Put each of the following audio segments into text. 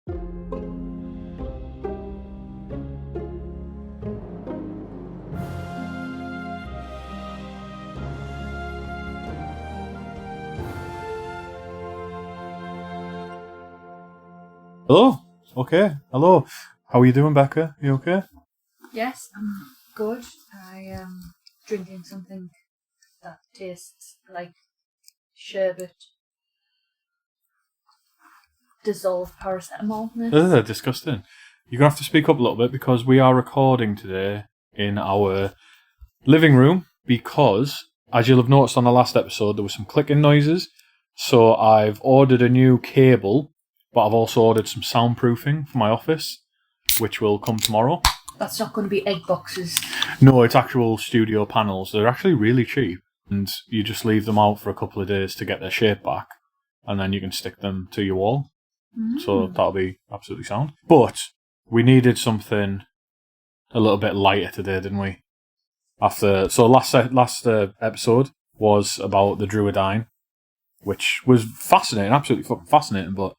Hello. Okay. Hello. How are you doing, Becca? You okay? Yes, I'm good. I am drinking something that tastes like sherbet. Dissolved paracetamol. Ugh, disgusting. You're going to have to speak up a little bit because we are recording today in our living room because, as you'll have noticed on the last episode, there were some clicking noises. So I've ordered a new cable, but I've also ordered some soundproofing for my office, which will come tomorrow. That's not going to be egg boxes. No, it's actual studio panels. They're actually really cheap, and you just leave them out for a couple of days to get their shape back, and then you can stick them to your wall. So that'll be absolutely sound. But we needed something a little bit lighter today, didn't we? Last episode was about the Druidine, which was fascinating, absolutely fucking fascinating. But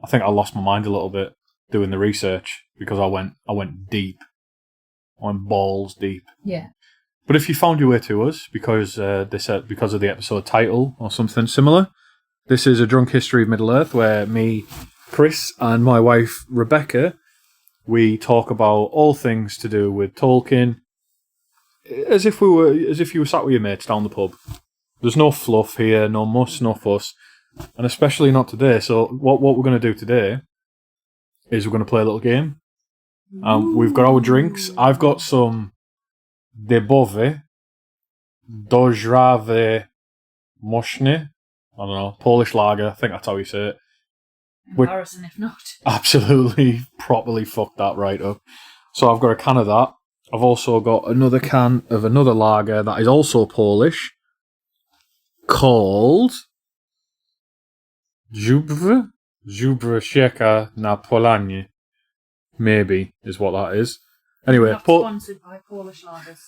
I think I lost my mind a little bit doing the research because I went deep. I went balls deep. Yeah. But if you found your way to us because because of the episode title or something similar, this is a drunk history of Middle Earth where me, Chris, and my wife Rebecca, we talk about all things to do with Tolkien, as if you were sat with your mates down the pub. There's no fluff here, no muss, no fuss, and especially not today. So what we're going to do today is we're going to play a little game. We've got our drinks. I've got some Debove, Dojrave Moshne. I don't know, Polish lager. I think that's how you say it. Embarrassing if not. Absolutely, properly fucked that right up. So I've got a can of that. I've also got another can of another lager that is also Polish, called Zubr Sheka na Polanie. Maybe is what that is. Anyway, Not sponsored by Polish lagers.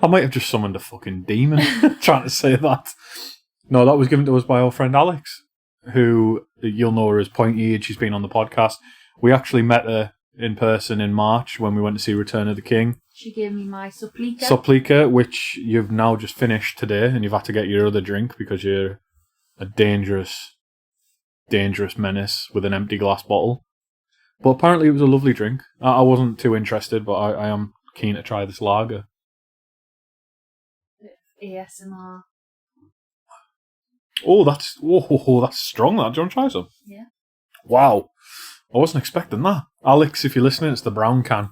I might have just summoned a fucking demon trying to say that. No, that was given to us by our friend Alex, who you'll know her as Pointy, and she's been on the podcast. We actually met her in person in March when we went to see Return of the King. She gave me my supplica. Supplica, which you've now just finished today, and you've had to get your other drink because you're a dangerous, dangerous menace with an empty glass bottle. But apparently it was a lovely drink. I wasn't too interested, but I am keen to try this lager. ASMR. Oh, that's strong. That. Do you want to try some? Yeah. Wow. I wasn't expecting that. Alex, if you're listening, it's the brown can.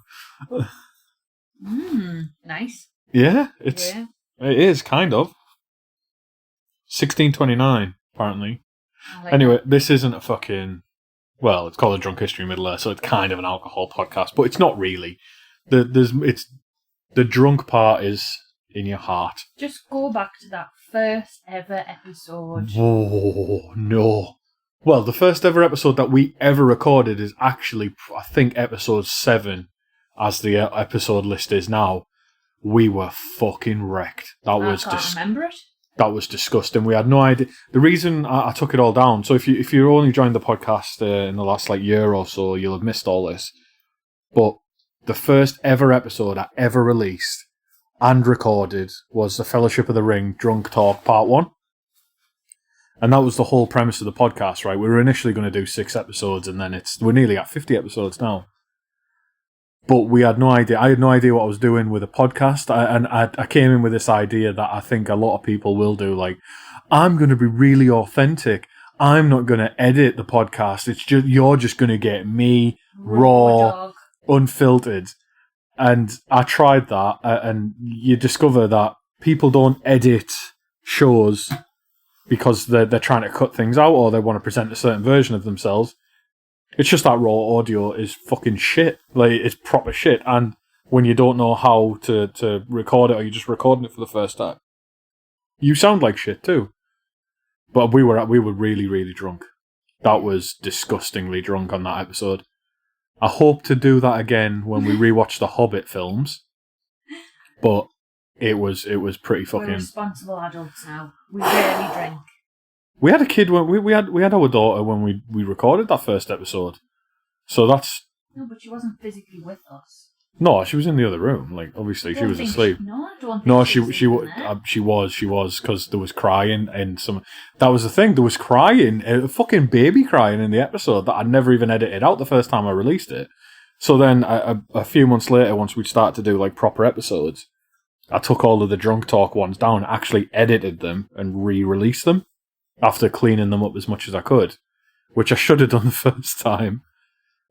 Nice. Yeah, it is, kind of. 1629, apparently. Anyway, this isn't a fucking... Well, it's called A Drunk History of Middle Earth, so it's kind of an alcohol podcast, but it's not really. The drunk part is in your heart. Just go back to that first ever episode. Oh, no. Well, the first ever episode that we ever recorded is actually, I think, episode 7, as the episode list is now. We were fucking wrecked. I can't remember it. That was disgusting. We had no idea. The reason I took it all down, so if you only joined the podcast in the last year or so, you'll have missed all this. But the first ever episode I ever released and recorded was the Fellowship of the Ring Drunk Talk Part 1. And that was the whole premise of the podcast, right? We were initially going to do 6 episodes, and then we're nearly at 50 episodes now. But we had no idea. I had no idea what I was doing with a podcast. I came in with this idea that I think a lot of people will do. I'm going to be really authentic. I'm not going to edit the podcast. It's just you're just going to get me raw, unfiltered. And I tried that, and you discover that people don't edit shows because they're trying to cut things out or they want to present a certain version of themselves. It's just that raw audio is fucking shit. It's proper shit. And when you don't know how to record it or you're just recording it for the first time, you sound like shit too. But we were really, really drunk. That was disgustingly drunk on that episode. I hope to do that again when we rewatch the Hobbit films. But it was pretty fucking... We're responsible adults now. We rarely drink. We had a kid when we had our daughter when we recorded that first episode. So that's... No, but she wasn't physically with us. No, she was in the other room. Like, obviously, she was asleep. I don't think No, she was, because there was crying and some... That was the thing, there was crying, a fucking baby crying in the episode that I'd never even edited out the first time I released it. So then, a few months later, once we'd start to do, like, proper episodes, I took all of the drunk talk ones down, actually edited them, and re-released them, after cleaning them up as much as I could, which I should have done the first time.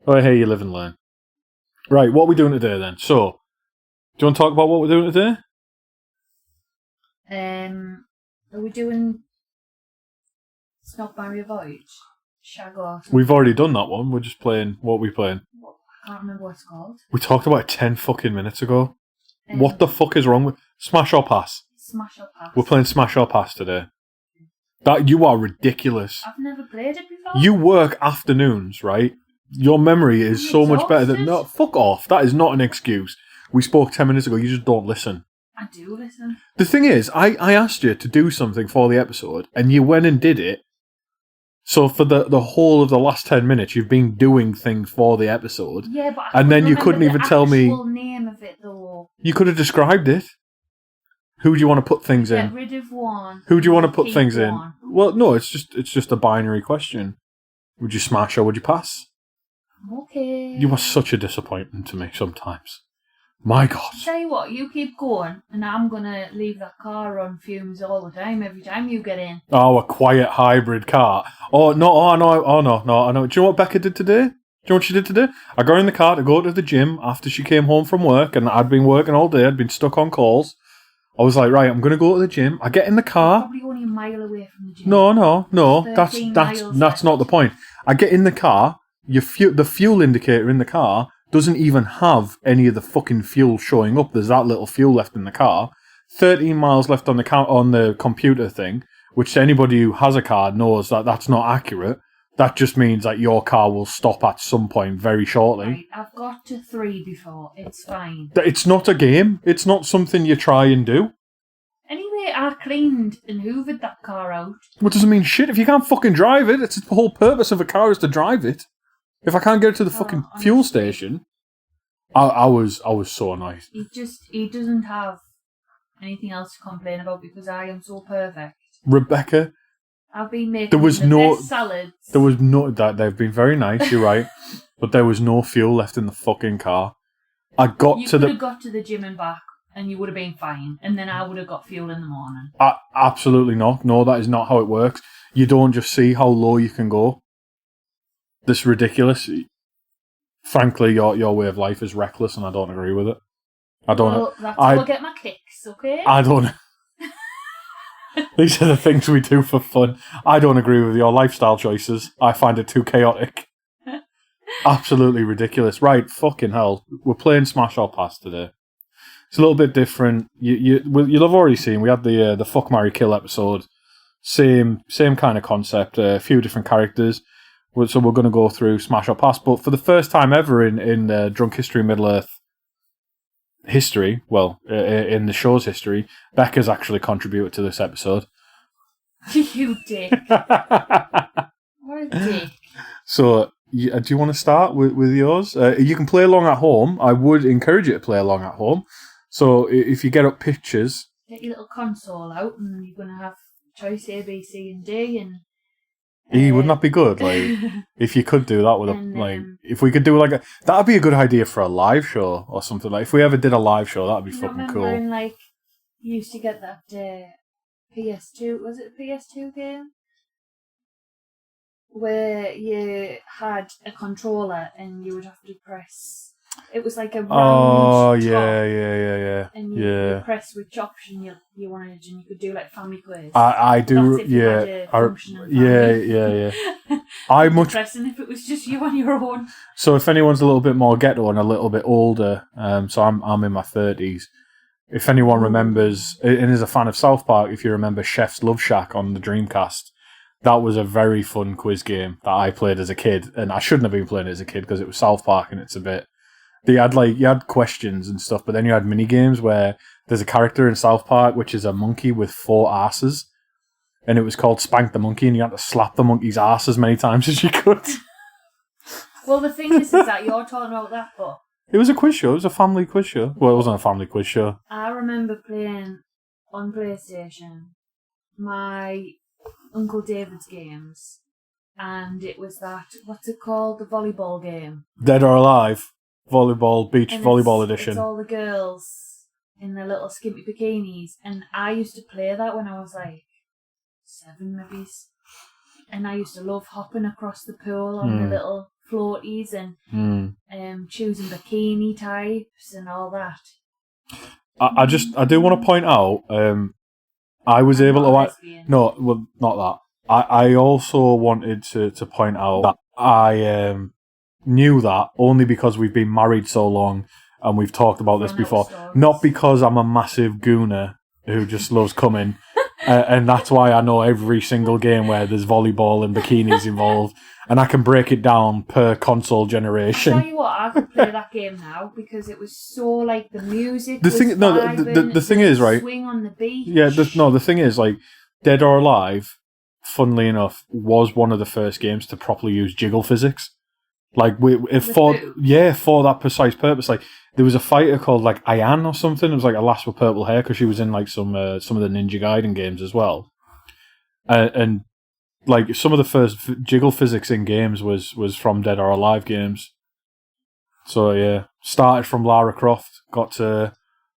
Oh, hey, you live and learn. Right, what are we doing today then? So, do you want to talk about what we're doing today? Are we doing Snog, Marry, Avoid? Shag or something? We've already done that one. We're just playing... What are we playing? I can't remember what it's called. We talked about it 10 fucking minutes ago. What the fuck is wrong with... Smash or Pass? Smash or Pass. We're playing Smash or Pass today. That you are ridiculous. I've never played it before. You work afternoons, right? Your memory is so much better than... No, fuck off. That is not an excuse. We spoke 10 minutes ago. You just don't listen. I do listen. The thing is, I asked you to do something for the episode, and you went and did it. So for the whole of the last 10 minutes, you've been doing things for the episode. Yeah, but I and then you couldn't even tell me... the name of it, though. You could have described it. Who do you want to put things in? Get rid of one. Who do you want to put things one. in? Well, no, it's just a binary question. Would you smash or would you pass? Okay. You are such a disappointment to me sometimes. My God. Tell you what, you keep going, and I'm gonna leave that car on fumes all the time. Every time you get in. Oh, a quiet hybrid car. Oh no! Oh no! Oh no! No! I know. Do you know what Becca did today? Do you know what she did today? I got in the car to go to the gym after she came home from work, and I'd been working all day. I'd been stuck on calls. I was like, right, I'm going to go to the gym. I get in the car. Probably only a mile away from the gym. No. That's not the point. I get in the car. The fuel indicator in the car doesn't even have any of the fucking fuel showing up. There's that little fuel left in the car. 13 miles left on the computer thing, which anybody who has a car knows that that's not accurate. That just means that your car will stop at some point very shortly. Right, I've got to 3 before. It's fine. It's not a game. It's not something you try and do. Anyway, I cleaned and hoovered that car out. What doesn't mean shit if you can't fucking drive it. It's the whole purpose of a car is to drive it. If I can't get it to the fucking fuel station, I was so annoyed. He doesn't have anything else to complain about because I am so perfect. Rebecca, I've been making best salads. There was no that they've been very nice. You're right, but there was no fuel left in the fucking car. You could have got to the gym and back, and you would have been fine. And then I would have got fuel in the morning. Absolutely not. No, that is not how it works. You don't just see how low you can go. This is ridiculous. Frankly, your way of life is reckless, and I don't agree with it. That's how I get my kicks, okay? I don't. These are the things we do for fun. I don't agree with your lifestyle choices. I find it too chaotic. Absolutely ridiculous. Right, fucking hell. We're playing Smash or Pass today. It's a little bit different. You'll have already seen. We had the Fuck, Marry, Kill episode. Same kind of concept. A few different characters. So we're going to go through Smash or Pass. But for the first time ever in Drunk History Middle-earth history, in the show's history, Becca's actually contributed to this episode. You dick. What a dick. So, do you want to start with yours? You can play along at home. I would encourage you to play along at home. So, if you get up pictures... Get your little console out and you're going to have choice A, B, C and D and... wouldn't that be good? Like, if you could do that with if we could do that'd be a good idea for a live show or something. Like, if we ever did a live show, that'd be fucking cool. When, you used to get that PS2, was it a PS2 game? Where you had a controller and you would have to press. It was like a round top, yeah. And you press which option you wanted, and you could do family quiz. I do, That's if you had a function in family. I'm much pressing if it was just you on your own. So if anyone's a little bit more ghetto and a little bit older, so I'm in my 30s. If anyone remembers and is a fan of South Park, if you remember Chef's Love Shack on the Dreamcast, that was a very fun quiz game that I played as a kid, and I shouldn't have been playing it as a kid because it was South Park and it's a bit. You had questions and stuff, but then you had mini games where there's a character in South Park which is a monkey with 4 asses, and it was called Spank the Monkey, and you had to slap the monkey's ass as many times as you could. Well, the thing is that you're talking about that, but It was a quiz show. It was a family quiz show. Well, it wasn't a family quiz show. I remember playing on PlayStation my Uncle David's games, and it was that, what's it called, the volleyball game. Dead or Alive. Volleyball, beach And volleyball edition. It's all the girls in their little skimpy bikinis, and I used to play that when I was like 7 maybe. And I used to love hopping across the pool on the little floaties and choosing bikini types and all that. I do want to point out, I was able to... No, well, not that. I also wanted to point out that I knew that only because we've been married so long and we've talked about this before. Not because I'm a massive gooner who just loves coming. And that's why I know every single game where there's volleyball and bikinis involved. And I can break it down per console generation. I'll tell you what, I could play that game now because it was so, like, the music the thing is, right? Swing on the beach. Yeah, the thing is, like, Dead or Alive, funnily enough, was one of the first games to properly use jiggle physics. Like, for that precise purpose. Like, there was a fighter called, like, Ayan or something. It was, like, a lass with purple hair because she was in, like, some of the Ninja Gaiden games as well. And like, some of the first jiggle physics in games was from Dead or Alive games. So, yeah. Started from Lara Croft, got to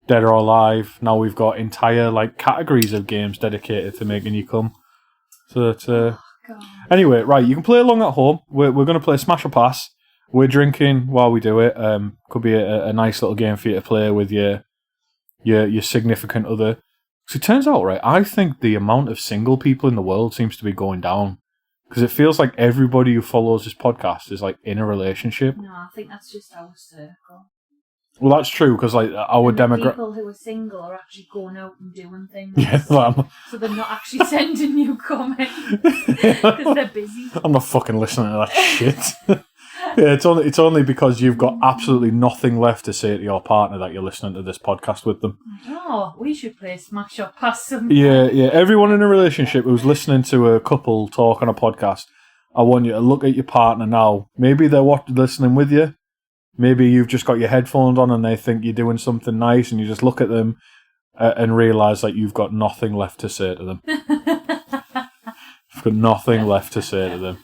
Dead or Alive. Now we've got entire, like, categories of games dedicated to making you come. So, it's... Anyway, right, you can play along at home. We're going to play Smash or Pass. We're drinking while we do it. Could be a nice little game for you to play with your significant other. So it turns out, right, I think the amount of single people in the world seems to be going down. Because it feels like everybody who follows this podcast is, like, in a relationship. No, I think that's just our circle. Well, that's true, because, like, our demographic... people who are single are actually going out and doing things. Yeah, so they're not actually sending you comments. Because they're busy. I'm not fucking listening to that shit. Yeah, it's only because you've got absolutely nothing left to say to your partner that you're listening to this podcast with them. Oh, we should play Smash or Pass sometime. Yeah. Everyone in a relationship who's listening to a couple talk on a podcast, I want you to look at your partner now. Maybe they're listening with you. Maybe you've just got your headphones on and they think you're doing something nice and you just look at them and realise that you've got nothing left to say to them. You've got nothing left to say to them.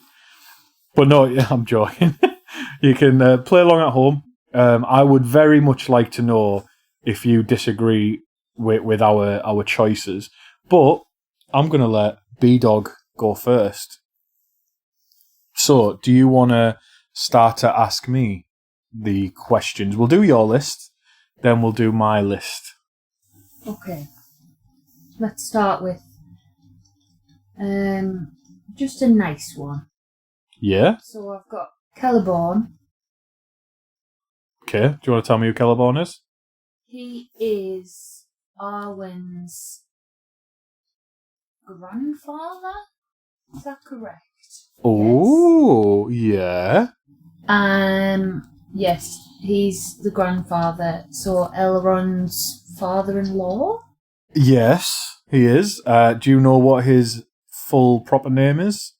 But no, I'm joking. You can play along at home. I would very much like to know if you disagree with our choices. But I'm going to let B-Dog go first. So, do you want to start to ask me the questions? We'll do your list, then we'll do my list. Okay. Let's start with just a nice one. Yeah? So I've got Celeborn. Okay, do you want to tell me who Celeborn is? He is Arwen's grandfather? Is that correct? Oh, yes. Yeah. Yes, he's the grandfather. So Elrond's father-in-law? Yes, he is. Do you know what his full proper name is?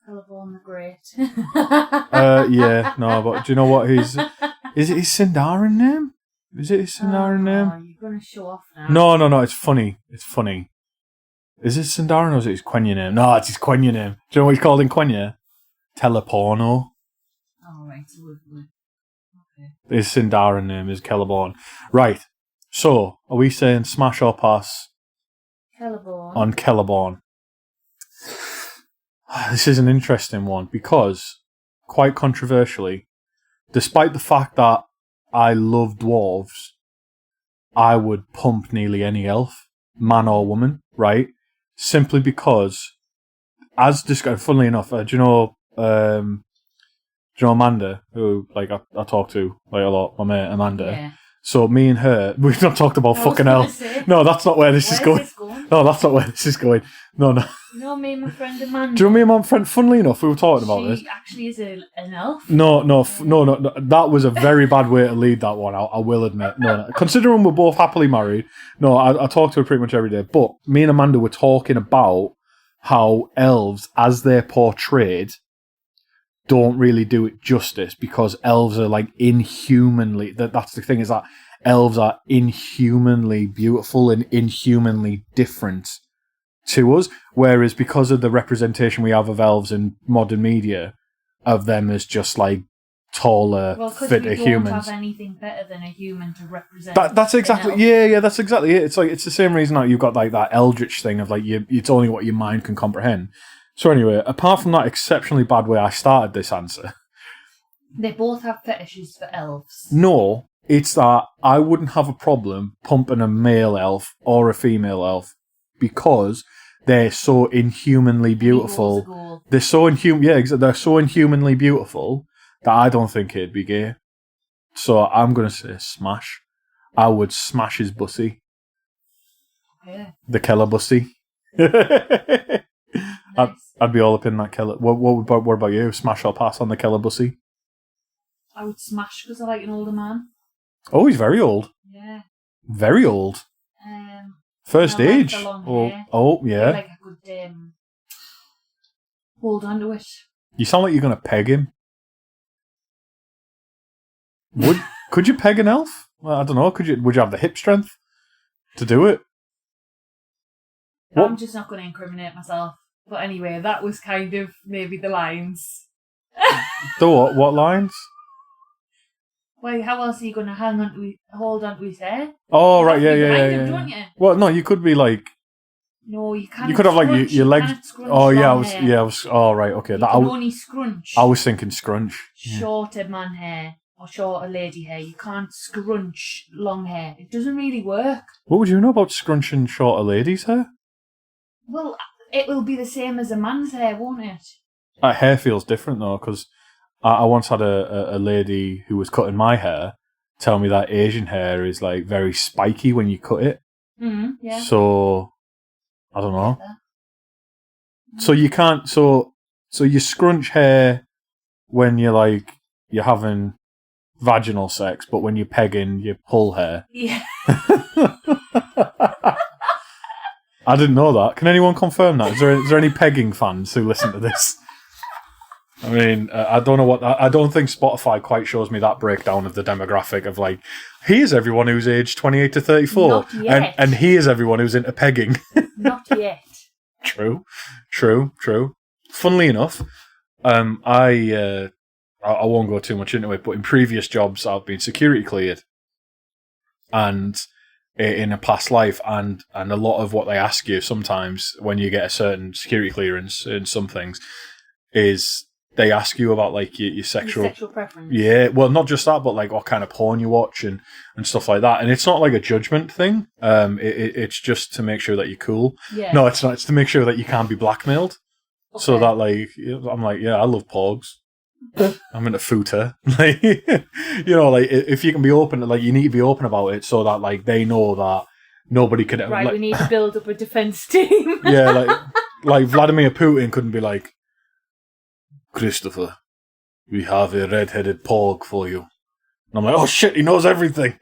Celeborn the Great. Yeah, no, but do you know what his... Is it his Sindarin name? Is it his Sindarin name? Oh, you're going to show off now. No, it's funny. It's funny. Is it Sindarin or is it his Quenya name? No, it's his Quenya name. Do you know what he's called in Quenya? Teleporno. Oh, right. Okay. His Sindarin name is Celeborn. Right. So, are we saying Smash or Pass? Celeborn. On Celeborn. This is an interesting one because, quite controversially, despite the fact that I love dwarves, I would pump nearly any elf, man or woman, right? Simply because, as discussed, funnily enough, do you know Amanda, who like I talk to like a lot, my mate Amanda. Yeah. So me and her, we've not talked about fucking elf. No, that's not where this is going. No, that's not where this is going. No. You know me and my friend Amanda? Do you know me and my friend, funnily enough, we were talking about this. She actually is an elf? No, that was a very bad way to lead that one out, I will admit. No. Considering we're both happily married, no, I talk to her pretty much every day. But me and Amanda were talking about how elves, as they're portrayed, don't really do it justice, because elves are like inhumanly. That's the thing, is that elves are inhumanly beautiful and inhumanly different to us. Whereas because of the representation we have of elves in modern media, of them as just like taller, fitter humans. Well, because we don't have anything better than a human to represent. That's exactly, that's exactly it. It's like, it's the same reason that you've got like that eldritch thing of like, it's only what your mind can comprehend. So anyway, apart from that exceptionally bad way I started this answer, they both have fetishes for elves. No, it's that I wouldn't have a problem pumping a male elf or a female elf, because they're so inhumanly beautiful. They're so they're so inhumanly beautiful that I don't think it'd be gay. So I'm gonna say smash. I would smash his bussy. Yeah. The Keller bussy. Nice. I'd be all up in that Keller. What about you? Smash or pass on the Keller bussy? I would smash because I like an older man. Oh, he's very old. Yeah. Very old. First age. Oh, yeah. I like a good hold on to it. You sound like you're gonna peg him. Could you peg an elf? Well, I don't know. Would you have the hip strength to do it? I'm just not going to incriminate myself. But anyway, that was kind of maybe the lines. The what? What lines? Well, how else are you going to hold on to his hair? Oh, right, yeah. Him, don't you? Well, no, you could be like. No, you can't. You could have like your legs. Oh yeah, I was. Oh right, okay. You can only scrunch. I was thinking scrunch. Shorter man hair or shorter lady hair. You can't scrunch long hair. It doesn't really work. What would you know about scrunching shorter ladies' hair? Well, it will be the same as a man's hair, won't it? Hair feels different though, because I once had a lady who was cutting my hair tell me that Asian hair is like very spiky when you cut it. Yeah. So I don't know. So you can't. So you scrunch hair when you're having vaginal sex, but when you're pegging, you pull hair. Yeah. I didn't know that. Can anyone confirm that? Is there any pegging fans who listen to this? I mean, I don't know I don't think Spotify quite shows me that breakdown of the demographic of like, here's everyone who's aged 28 to 34. Not yet. And here's everyone who's into pegging. Not yet. True. Funnily enough, I won't go too much into it, but in previous jobs I've been security cleared. And in a past life, and a lot of what they ask you sometimes when you get a certain security clearance in some things is they ask you about like your sexual preference. Yeah, well, not just that, but like what kind of porn you watch and stuff like that. And it's not like a judgment thing. It's just to make sure that you're cool. Yeah. No, it's not. It's to make sure that you can't be blackmailed. Okay. So that like I'm like, yeah, I love porgs. I'm into footer. Like, like if you can be open, like you need to be open about it so that like they know that nobody can. Right, like, we need to build up a defense team. Yeah, like Vladimir Putin couldn't be like, Christopher, we have a red-headed porg for you. And I'm like, oh shit, he knows everything.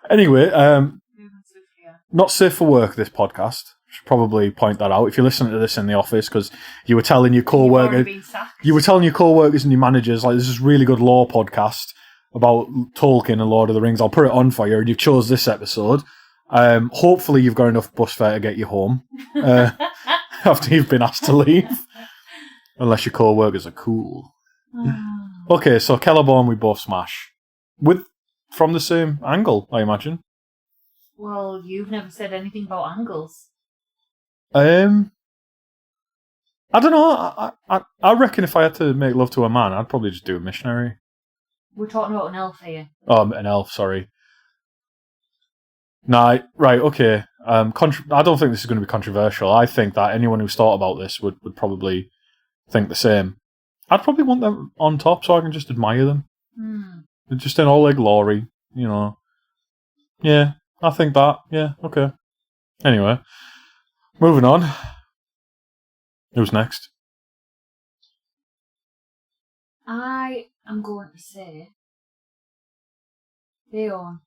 Anyway, not safe for work, this podcast. Should probably point that out if you're listening to this in the office, because you were telling your co-workers, and your managers, like, this is a really good lore podcast about Tolkien and Lord of the Rings. I'll put it on for you, and you've chose this episode. Hopefully you've got enough bus fare to get you home after you've been asked to leave. Unless your co-workers are cool. Okay, so Celebon we both smash. From the same angle, I imagine. Well, you've never said anything about angles. I don't know. I reckon if I had to make love to a man, I'd probably just do a missionary. We're talking about an elf here. Oh, an elf, sorry. Nah, right, okay. I don't think this is going to be controversial. I think that anyone who's thought about this would probably think the same. I'd probably want them on top so I can just admire them. They're just in all their glory, Yeah, I think that. Yeah, okay. Anyway, moving on. Who's next? I am going to say Beorn.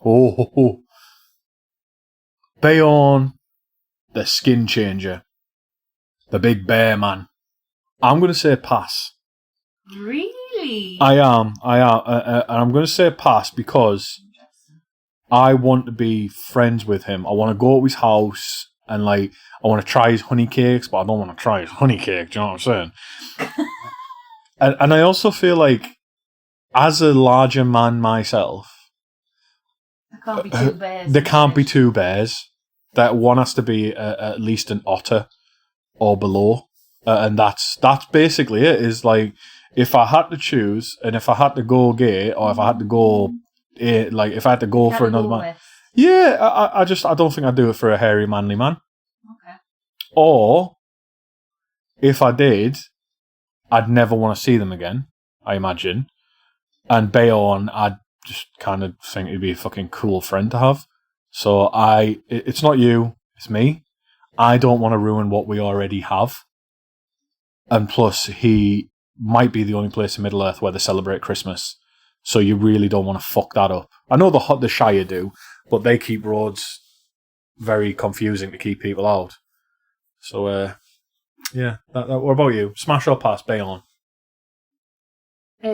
Oh. Beorn, the skin changer. The big bear man. I'm going to say pass. Really? I am. And I'm going to say pass because I want to be friends with him. I want to go to his house and, like, I want to try his honey cakes, but I don't want to try his honey cake. Do you know what I'm saying? and I also feel like, as a larger man myself, there can't be two bears. There can't be two bears. That one has to be at least an otter or below. And that's basically it. Is like, if I had to choose, and if I had to go gay, or if I had to go, if I had to go for another man, yeah, I don't think I'd do it for a hairy, manly man. Okay. Or if I did, I'd never want to see them again, I imagine. And Bayonne, I'd just kind of think he'd be a fucking cool friend to have. So it's not you, it's me. I don't want to ruin what we already have. And plus, he might be the only place in Middle Earth where they celebrate Christmas. So you really don't want to fuck that up. I know the Shire do, but they keep roads very confusing to keep people out. So, yeah. What about you? Smash or pass, Bayonne?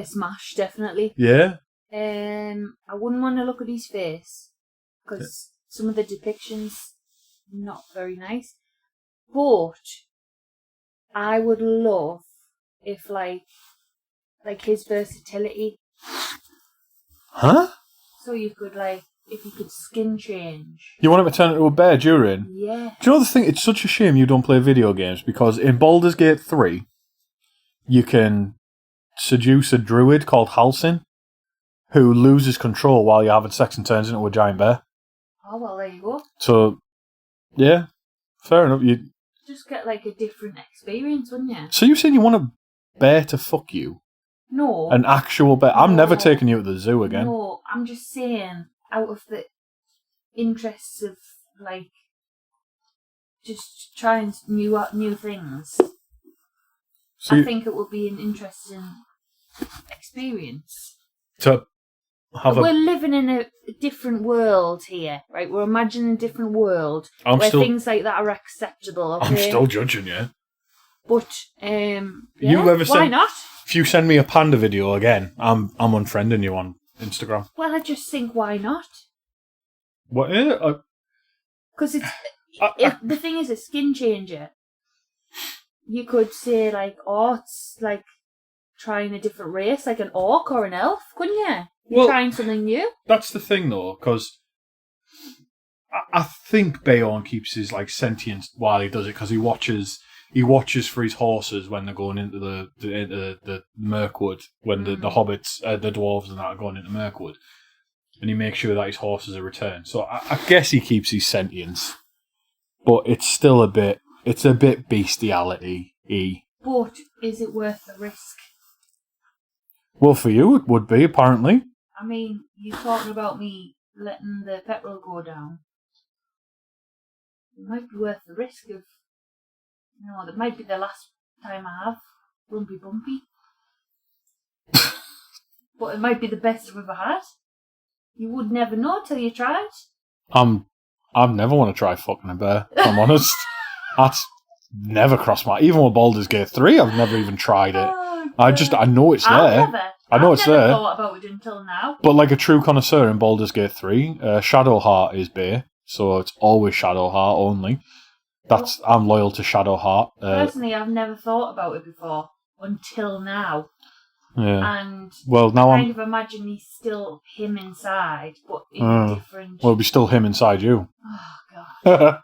Smash, definitely. Yeah? I wouldn't want to look at his face because some of the depictions not very nice. But I would love if like his versatility. Huh? So you could if you could skin change. You want him to turn into a bear during? Yeah. Do you know the thing? It's such a shame you don't play video games because in Baldur's Gate 3, you can seduce a druid called Halsin who loses control while you're having sex and turns into a giant bear. Oh, well, there you go. So, yeah, fair enough. You just get a different experience, wouldn't you? So you're saying you want a bear to fuck you? No. An actual bear? No. I'm never taking you to the zoo again. No, I'm just saying, out of the interests of, just trying new things, so I think it would be an interesting experience. We're living in a different world here, right? We're imagining a different world where things like that are acceptable. Okay? I'm still judging you. But why not? If you send me a panda video again, I'm unfriending you on Instagram. Well, I just think, why not? What? Because the thing is, a skin changer. You could say it's trying a different race, like an orc or an elf, couldn't you? You're trying something new. That's the thing, though, because I think Bayonne keeps his sentience while he does it, because he watches for his horses when they're going into the Mirkwood, when the hobbits, the dwarves and that are going into Mirkwood, and he makes sure that his horses are returned. So I guess he keeps his sentience, but it's still a bit bestiality-y. But is it worth the risk? Well, for you it would be, apparently. I mean, you're talking about me letting the petrol go down. It might be worth the risk of, it might be the last time I have Rumpy Bumpy. But it might be the best I've ever had. You would never know till you tried. I've never want to try fucking a bear, if I'm honest. That's never crossed my... Even with Baldur's Gate 3, I've never even tried it. I know it's there. I've it's there. never thought about it until now. But like a true connoisseur in Baldur's Gate 3, Shadowheart is bear, so it's always Shadowheart only. I'm loyal to Shadowheart. Personally, I've never thought about it before until now. Yeah. And now I kind of imagine he's still him inside, but in a different... Well, it'll be still him inside you. Oh,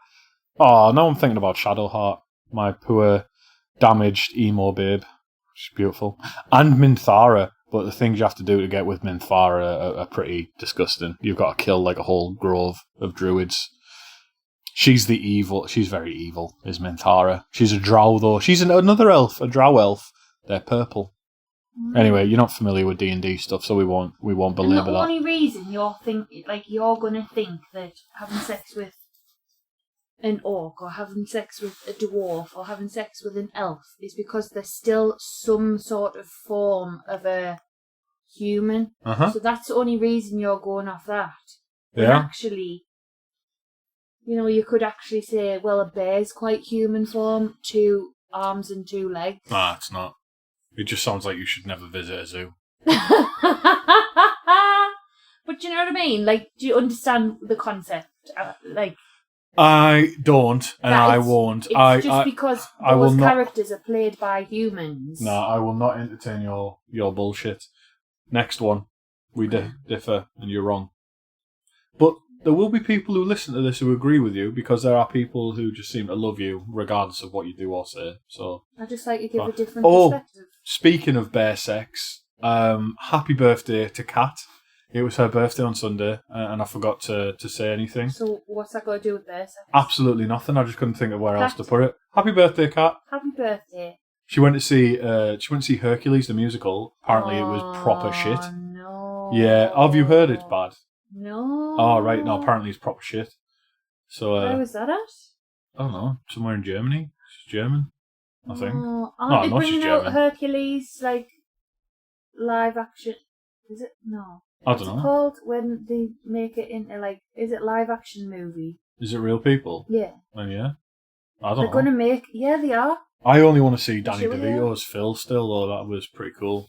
God. Now I'm thinking about Shadowheart, my poor, damaged emo babe. She's beautiful. And Minthara, but the things you have to do to get with Minthara are pretty disgusting. You've got to kill a whole grove of druids. She's very evil, is Minthara. She's a drow, though. She's another elf, a drow elf. They're purple. Anyway, you're not familiar with D&D stuff, so we won't belabor that. The only reason you're going to think that having sex with an orc or having sex with a dwarf or having sex with an elf is because there's still some sort of form of a human. So that's the only reason you're going off that. When actually, you could actually say, well, a bear's quite human form to arms and 2 legs. Nah, it's not. It just sounds like you should never visit a zoo. But do you know what I mean? Like, do you understand the concept? Like, I don't, and I won't. It's just because I will those not, characters are played by humans. No, I will not entertain your bullshit. Next one. We differ, and you're wrong. But there will be people who listen to this who agree with you, because there are people who just seem to love you, regardless of what you do or say. So I just like to give a different perspective. Speaking of bare sex, happy birthday to Kat. It was her birthday on Sunday, and I forgot to say anything. So what's that got to do with bare sex? Absolutely nothing. I just couldn't think of where else to put it. Happy birthday, Kat. Happy birthday. She went to see Hercules the musical. Apparently, it was proper shit. No. Yeah, have you heard it's bad? No. Oh right, no. Apparently, it's proper shit. So where was that at? I don't know. Somewhere in Germany. She's German, I think. Aren't they bringing out Hercules like live action? Is it no? I don't What's know. it called when they make it into like? Is it live action movie? Is it real people? Yeah. Oh yeah. I don't know. They're gonna make. Yeah, they are. I only want to see Danny DeVito as Phil still, though. That was pretty cool.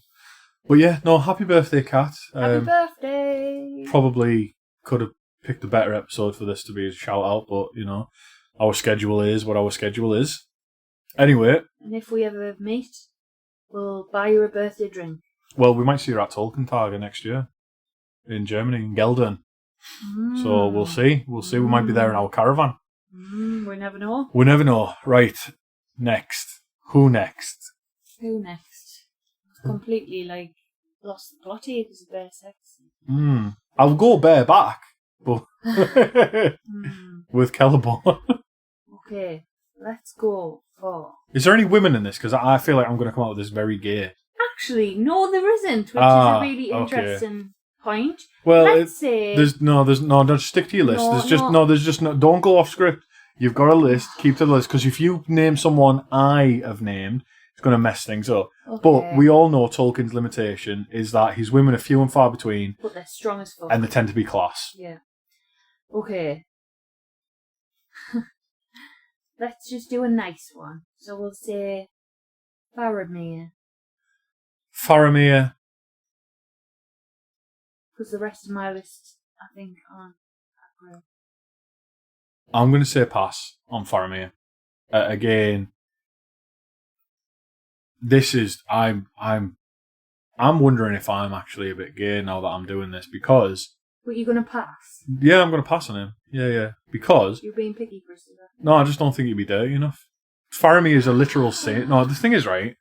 But yeah, no, happy birthday, Kat. Happy birthday. Probably could have picked a better episode for this to be a shout out, but you know, our schedule is what our schedule is. Anyway. And if we ever meet, we'll buy you a birthday drink. Well, we might see you at Tolkien next year in Germany, in Geldern. So we'll see. We'll see. We might be there in our caravan. We never know. We never know. Right. Next. Who next? Who next? Completely like lost the plot here because of bare sex. I'll go bareback, but with Celeborn. Okay, let's go for. Is there any women in this? Because I feel like I'm going to come out with this very gay. Actually, no, there isn't, which is a really interesting point. Well, let's say there's no. Just stick to your list. Don't go off script. You've got a list. Keep to the list, because if you name someone I have named, it's going to mess things up. Okay. But we all know Tolkien's limitation is that his women are few and far between. But they're strong as fuck. And they tend to be class. Yeah. Okay. Let's just do a nice one. So we'll say Faramir. Faramir. Because the rest of my list, I think, aren't that great. I'm going to say pass on Faramir. Again, this is I'm wondering if I'm actually a bit gay now that I'm doing this, because. But you're going to pass? Yeah, I'm going to pass on him. Yeah. Because. You're being picky, Christopher. No, I just don't think he'd be dirty enough. Faramir is a literal saint. No, the thing is, right?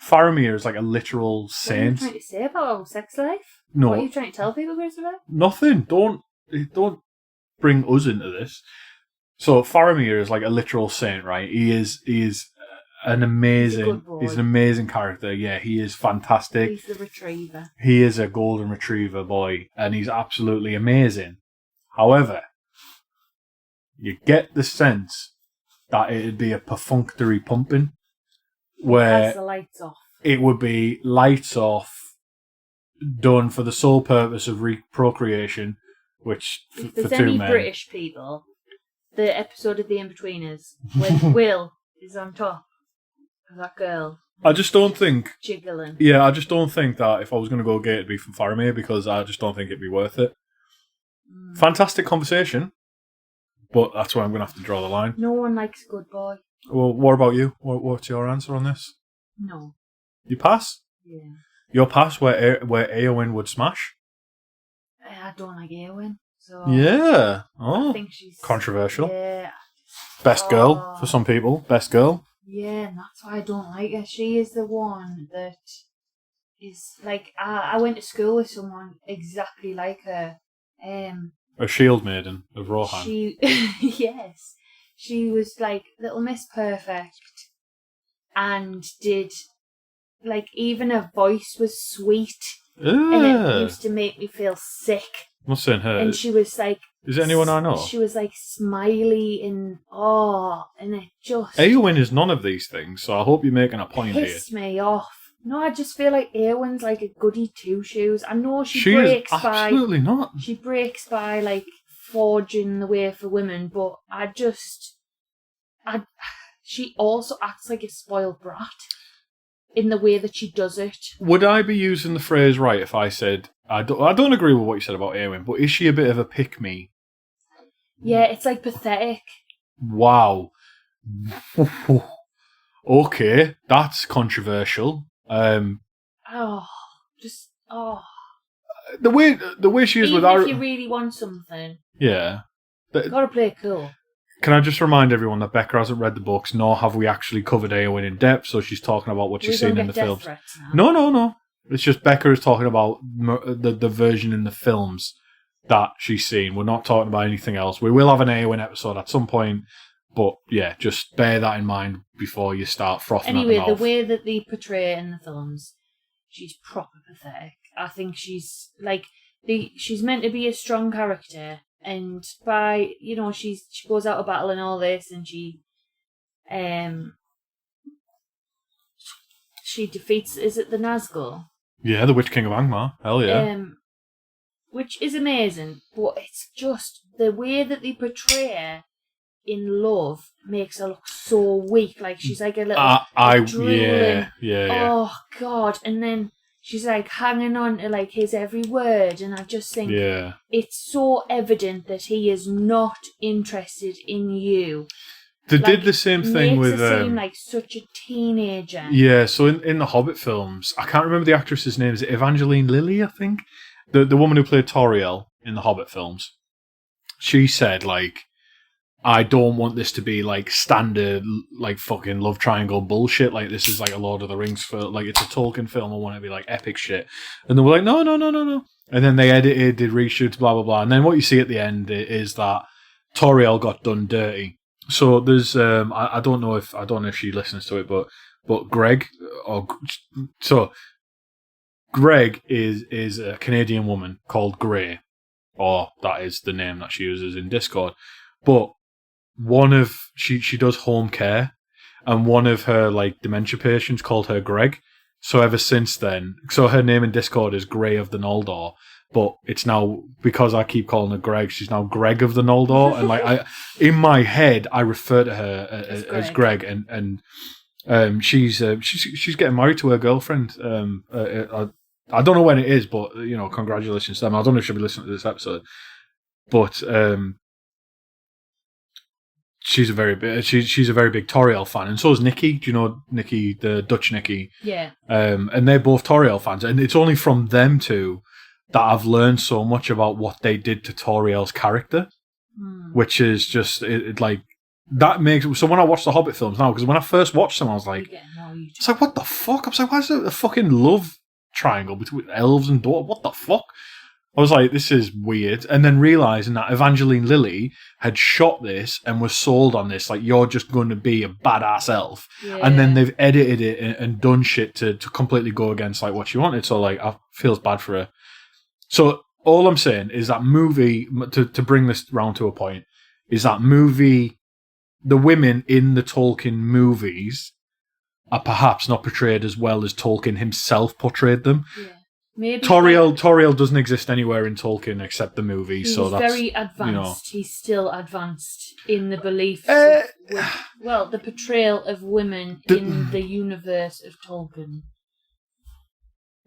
Faramir is like a literal saint. What are you trying to say about our sex life? No. What are you trying to tell people, Christopher? Nothing. Don't bring us into this. So Faramir is like a literal saint, right? He is an amazing. He's an amazing character. Yeah, he is fantastic. He's the retriever. He is a golden retriever boy, and he's absolutely amazing. However, you get the sense that it'd be a perfunctory pumping, where the lights off. It would be lights off, done for the sole purpose of procreation, which if for there's two any men. British people, the episode of The In-Betweeners when Will is on top of that girl. I just don't think jiggling. Yeah, I just don't think that if I was going to go gay, it'd be from Faramir, because I just don't think it'd be worth it. Fantastic conversation, but that's where I'm going to have to draw the line. No one likes a good boy. Well, what about you? What's your answer on this? No. You pass? Yeah. Your pass where Éowyn would smash? I don't like Éowyn. So yeah. Oh. I think she's controversial. Yeah. Best girl for some people. Best girl. Yeah, and that's why I don't like her. She is the one that is like I went to school with someone exactly like her. A shield maiden of Rohan. Yes. She was like Little Miss Perfect, and did like even her voice was sweet, and it used to make me feel sick. I'm not saying her. And she was like, is it anyone I know? She was like smiley and and it just. Éowyn is none of these things, so I hope you're making a point here. Pissed me off. No, I just feel like Éowyn's like a goody two shoes. I know she breaks is absolutely not. She breaks by like forging the way for women, but she also acts like a spoiled brat in the way that she does it. Would I be using the phrase right if I said, I don't agree with what you said about Eowyn, but is she a bit of a pick-me? Yeah, it's like pathetic. Wow. Okay, that's controversial. The way she is Even with our... if you really want something, yeah. you gotta play it cool. Can I just remind everyone that Becca hasn't read the books, nor have we actually covered Eowyn in depth, so she's talking about what she's seen in the films. No. It's just Becca is talking about the version in the films that she's seen. We're not talking about anything else. We will have an Eowyn episode at some point, but yeah, just bear that in mind before you start frothing at the mouth. Anyway, the way that they portray it in the films, she's proper pathetic. I think she's she's meant to be a strong character, and by she goes out of battle and all this, and she defeats, is it the Nazgul? Yeah, the Witch King of Angmar. Hell yeah. Which is amazing, but it's just the way that they portray her in love makes her look so weak. Like she's like a little drooling. Yeah. Oh God! And then she's like hanging on to like his every word, and I just think it's so evident that he is not interested in you. They did the same thing with... Makes her seem like such a teenager. Yeah, so in the Hobbit films, I can't remember the actress's name. Is it Evangeline Lilly, I think? The woman who played Toriel in the Hobbit films. She said, like, I don't want this to be, like, standard, like, fucking love triangle bullshit. Like, this is, like, a Lord of the Rings film. Like, it's a Tolkien film. I want it to be, like, epic shit. And they were like, no. And then they edited, did reshoots, blah, blah, blah. And then what you see at the end is that Toriel got done dirty. So there's I don't know if she listens to it, but Greg Greg is a Canadian woman called Grey, or that is the name that she uses in Discord. But she does home care, and one of her like dementia patients called her Greg. So ever since then, her name in Discord is Grey of the Noldor. But it's now, because I keep calling her Greg, she's now Greg of the Noldor. And like in my head, I refer to her as Greg. And she's getting married to her girlfriend. I don't know when it is, but congratulations to them. I don't know if she'll be listening to this episode, but she's a very big Toriel fan, and so is Nikki. Do you know Nikki, the Dutch Nikki? Yeah. And they're both Toriel fans, and it's only from them two that I've learned so much about what they did to Toriel's character, which is just like that makes. So when I watch the Hobbit films now, because when I first watched them, I was like, what the fuck? I was like, why is there a fucking love triangle between elves and dwarves? What the fuck? I was like, this is weird. And then realising that Evangeline Lilly had shot this and was sold on this, like, you're just going to be a badass elf. Yeah. And then they've edited it and done shit to completely go against like what she wanted. So like, I feels bad for her. So all I'm saying is that movie, to bring this round to a point, is that movie, the women in the Tolkien movies are perhaps not portrayed as well as Tolkien himself portrayed them. Yeah. Maybe Toriel doesn't exist anywhere in Tolkien except the movie, so that's very advanced. He's still advanced in the beliefs the portrayal of women in the universe of Tolkien.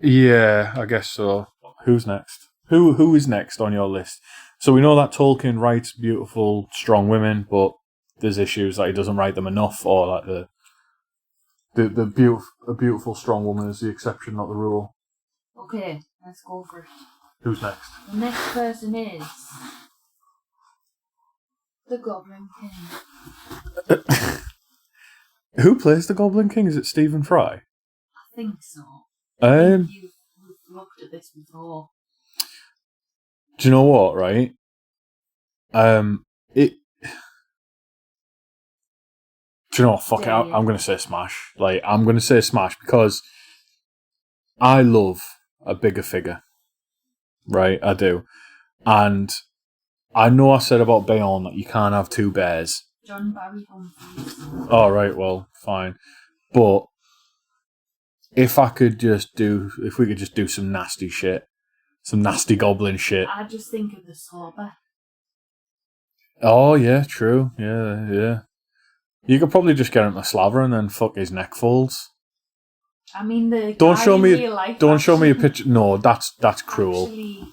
Yeah, I guess so. Who's next? Who is next on your list? So we know that Tolkien writes beautiful, strong women, but there's issues that he doesn't write them enough, or like a beautiful, strong woman is the exception, not the rule. Okay, let's go for it. Who's next? The next person is the Goblin King. Who plays the Goblin King? Is it Stephen Fry? I think so. You've looked at this before. Do you know what? Right. Do you know what? Fuck it. I'm going to say Smash. Like, I'm going to say Smash because I love a bigger figure. Right? I do. And I know I said about Bayonne that you can't have two bears. John Barry Humphries. Oh, right. Well, fine. But if we could just do some nasty shit, some nasty goblin shit. I just think of the Sorba. Oh, yeah, true. Yeah. You could probably just get him to slaver and then fuck his neck folds. I mean, the Don't guy show in me. real life Don't show me a actually- picture. No, that's cruel. actually-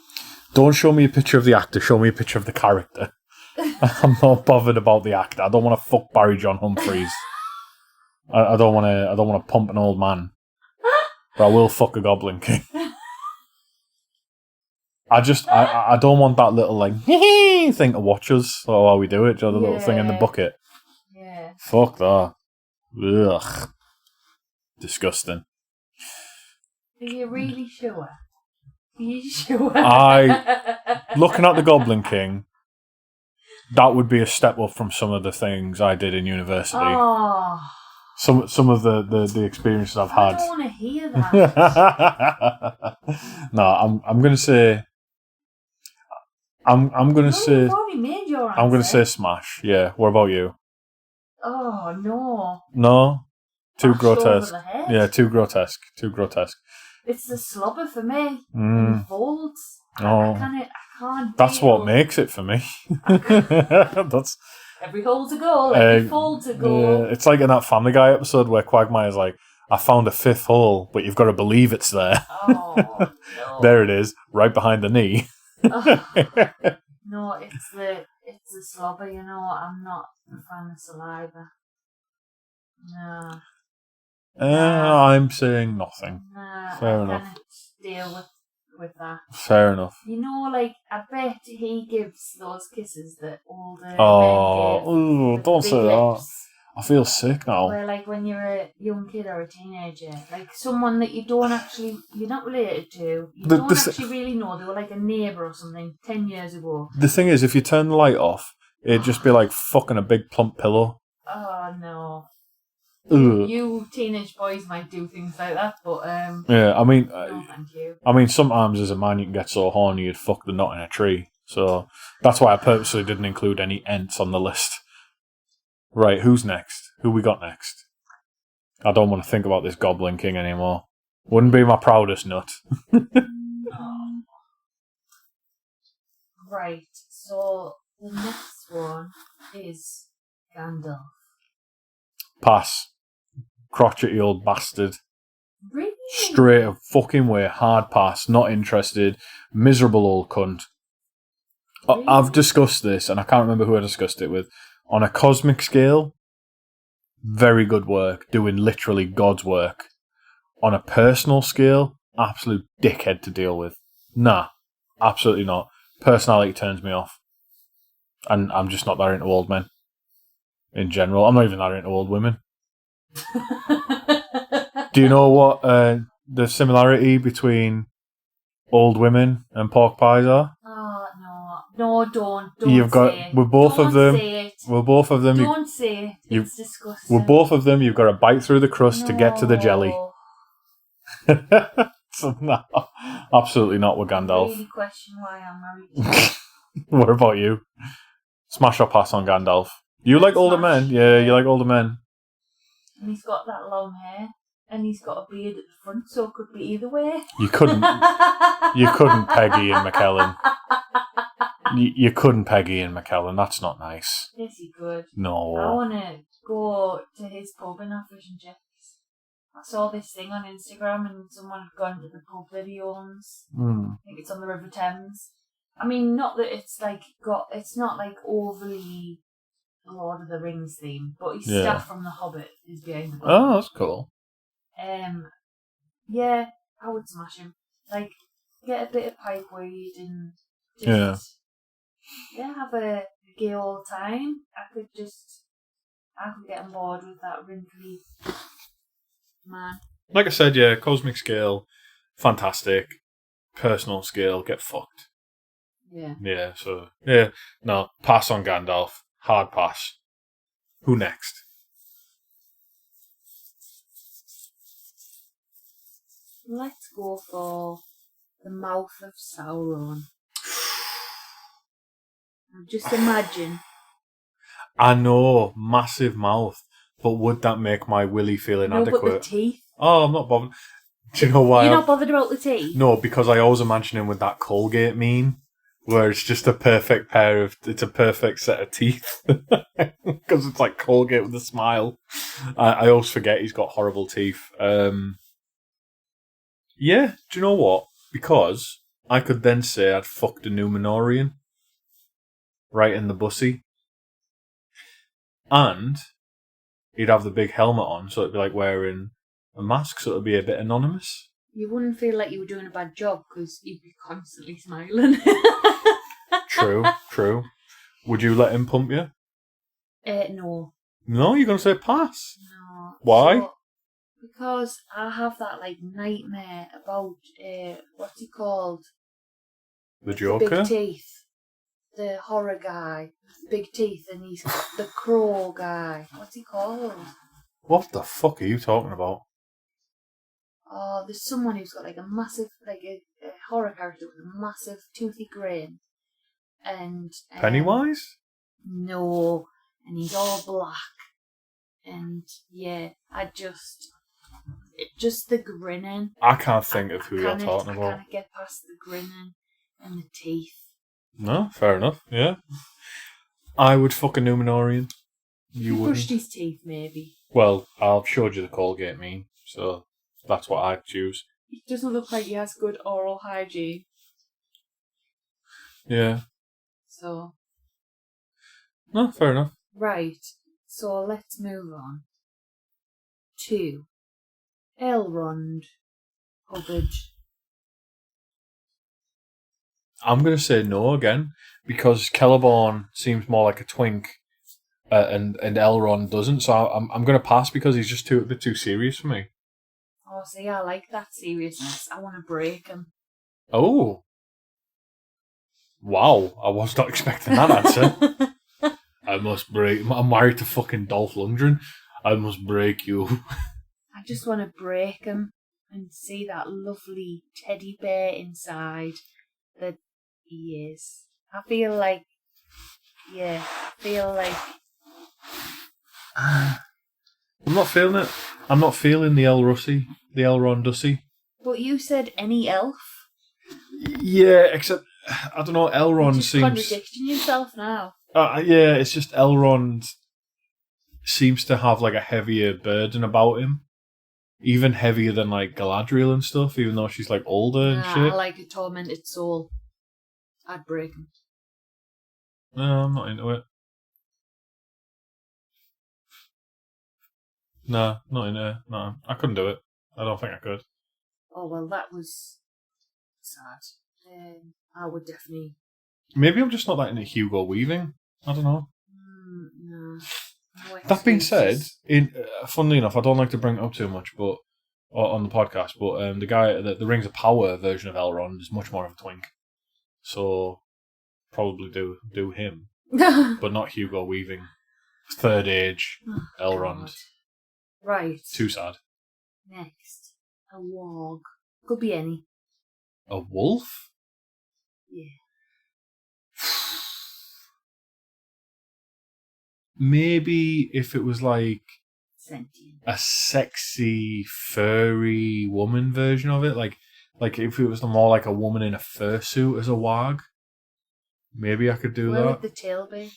Don't show me a picture of the actor. Show me a picture of the character. I'm not bothered about the actor. I don't want to fuck Barry John Humphries. I don't want to. I don't want to pump an old man. But I will fuck a Goblin King. I don't want that little like thing to watch us or while we do it. Do you know the little thing in the bucket? Yeah. Fuck that. Ugh. Disgusting. Are you really sure? Are you sure? Looking at the Goblin King, that would be a step up from some of the things I did in university. Oh, Some of the experiences I've I had. don't want to hear that. No, I'm gonna say. I'm gonna No, say. you've already made your answer. I'm gonna say Smash. Yeah. What about you? Oh no. No. Too Bashed over grotesque. the head. Yeah, too grotesque. Too grotesque. It's the slobber for me. Mm. And the folds. Oh. I can't. That's deal. what makes it for me. That's. Every hole's a goal. Every fold's a goal. It's like in that Family Guy episode where Quagmire's like, I found a fifth hole, but you've got to believe it's there. Oh no. There it is, right behind the knee. Oh, no, it's the slobber. You know, I'm not a fan of saliva. No. I'm saying nothing. Nah, Fair I enough. can't deal with that. Fair enough. You know, like, I bet he gives those kisses that older men Oh, give. ooh, with don't big say that. lips. I feel sick now. Where, like, when you're a young kid or a teenager, like, someone that you're not related to, you don't actually really know, they were like a neighbour or something 10 years ago. The thing is, if you turn the light off, it'd just be like fucking a big plump pillow. Oh, no. Ugh. You teenage boys might do things like that, but, Yeah, I mean, no, thank you. sometimes as a man you can get so horny you'd fuck the nut in a tree. So that's why I purposely didn't include any ents on the list. Right, who's next? Who we got next? I don't want to think about this Goblin King anymore. Wouldn't be my proudest nut. Oh. Right, so the next one is Gandalf. Pass. Crotchety old bastard. Really? Straight a fucking way. Hard pass. Not interested. Miserable old cunt. Really? I've discussed this, and I can't remember who I discussed it with. On a cosmic scale, very good work. Doing literally God's work. On a personal scale, absolute dickhead to deal with. Nah. Absolutely not. Personality turns me off. And I'm just not that into old men. In general. I'm not even that into old women. Do you know what the similarity between old women and pork pies are? Oh, no, don't You've got say it. with both Don't of them. say it. With both of them, Don't say it. you- It's disgusting. with both of them, you've got to bite through the crust to get to the jelly. So, no, absolutely not with I Gandalf. really question why I'm married. What about you? Smash or pass on Gandalf? You like older Smash. men? Yeah, you like older men. And he's got that long hair, and he's got a beard at the front, so it could be either way. You couldn't peg Ian McKellen. You couldn't peg Ian McKellen. That's not nice. Yes, he could. I No. want to go to his pub and have fish and chips. I saw this thing on Instagram, and someone had gone to the pub that he owns. Mm. I think it's on the River Thames. I mean, not that it's like it's not like overly Lord of the Rings theme, but his Yeah. staff from The Hobbit is behind the bar. Oh, that's cool. Yeah, I would smash him. Like, get a bit of pipe weed and just have a gay old time. I could get on board with that wrinkly man. Like I said, yeah, cosmic scale, fantastic. Personal scale, get fucked. Yeah. Yeah, so, yeah. No, pass on Gandalf. Hard pass. Who next? Let's go for the mouth of Sauron. Now just imagine. I know, massive mouth, but would that make my willy feel No, but the inadequate? teeth. Oh, I'm not bothered. Do you know why? You're not bothered about the teeth? No, because I always imagine him with that Colgate meme, where it's just a perfect it's a perfect set of teeth. Because it's like Colgate with a smile. I always forget he's got horrible teeth. Yeah, do you know what? Because I could then say I'd fucked a Numenorian right in the bussy. And he'd have the big helmet on, so it'd be like wearing a mask, so it'd be a bit anonymous. You wouldn't feel like you were doing a bad job because you'd be constantly smiling. True. Would you let him pump you? No. No, you're going to say pass. No. Why? So, because I have that like nightmare about what's he called? The The Joker? big teeth. The horror guy with the big teeth, and he's the crow guy. What's he called? What the fuck are you talking about? Oh, there's someone who's got like a massive, like a horror character with a massive toothy grin. And Pennywise? No, and he's all black. And yeah, just the grinning. I can't think of who you're talking about. I can't get past the grinning and the teeth. No, fair enough, yeah. I would fuck a Numenorian. You wouldn't. Brushed his teeth, maybe. Well, I've showed you the Colgate meme, so that's what I'd choose. He doesn't look like he has good oral hygiene. Yeah. So. No, fair enough. Right, so let's move on to Elrond Hubbard. I'm going to say no again, because Celeborn seems more like a twink, and Elrond doesn't, so I'm going to pass because he's just a bit too serious for me. Oh, see, I like that seriousness. I want to break him. Oh. Wow, I was not expecting that answer. I'm married to fucking Dolph Lundgren. I must break you. I just want to break him and see that lovely teddy bear inside that he is. I feel like I'm not feeling it. I'm not feeling the Elrond Dussy. But you said any elf? Yeah, except, I don't know, Elrond You're just seems... contradicting yourself now. Yeah, it's just Elrond seems to have like a heavier burden about him. Even heavier than like Galadriel and stuff, even though she's like older and shit. I like a tormented soul. I'd break him. No, I'm not into it. No, not into it. No, I couldn't do it. I don't think I could. Oh, well, that was sad. I would definitely... Maybe I'm just not that into Hugo Weaving. I don't know. No. That being said, funnily enough, I don't like to bring it up too much, but on the podcast, but the guy, the Rings of Power version of Elrond is much more of a twink. So, probably do him. But not Hugo Weaving. Third age, Elrond. God. Right. Too sad. Next. A warg. Could be any. A wolf? Yeah. Maybe if it was like Sentient. a sexy, furry woman version of it, like if it was more like a woman in a fursuit as a warg, maybe I could do Where that. would the tail be?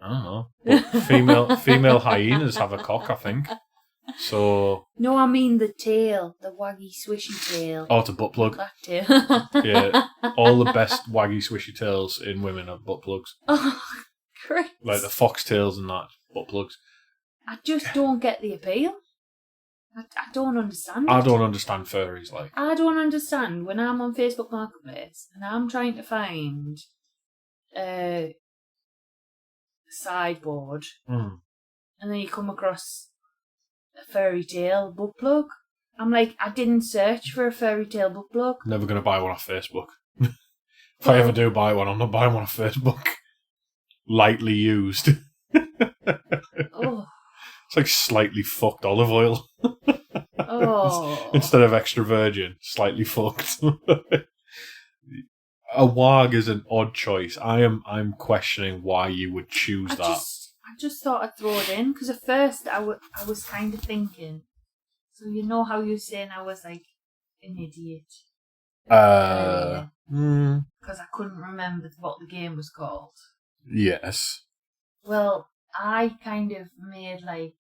I don't know. But female hyenas have a cock, I think. So... No, I mean the tail. The waggy, swishy tail. Oh, it's a butt plug. That tail. Yeah. All the best waggy, swishy tails in women are butt plugs. Oh, great. Like the foxtails and that, butt plugs. I just don't get the appeal. I don't understand it. I don't understand furries, like. I don't understand when I'm on Facebook Marketplace and I'm trying to find a sideboard and then you come across a fairy tale butt plug. I'm like, I didn't search for a fairy tale butt plug. Never going to buy one off Facebook. If I ever do buy one, I'm not buying one off Facebook. Lightly used. Oh. It's like slightly fucked olive oil. Oh. Instead of extra virgin, slightly fucked. A warg is an odd choice. I'm questioning why you would choose that. I just thought I'd throw it in because at first I was kind of thinking. So you know how you're saying I was like an idiot. Uh, Because I couldn't remember what the game was called. yes. Well, I kind of made I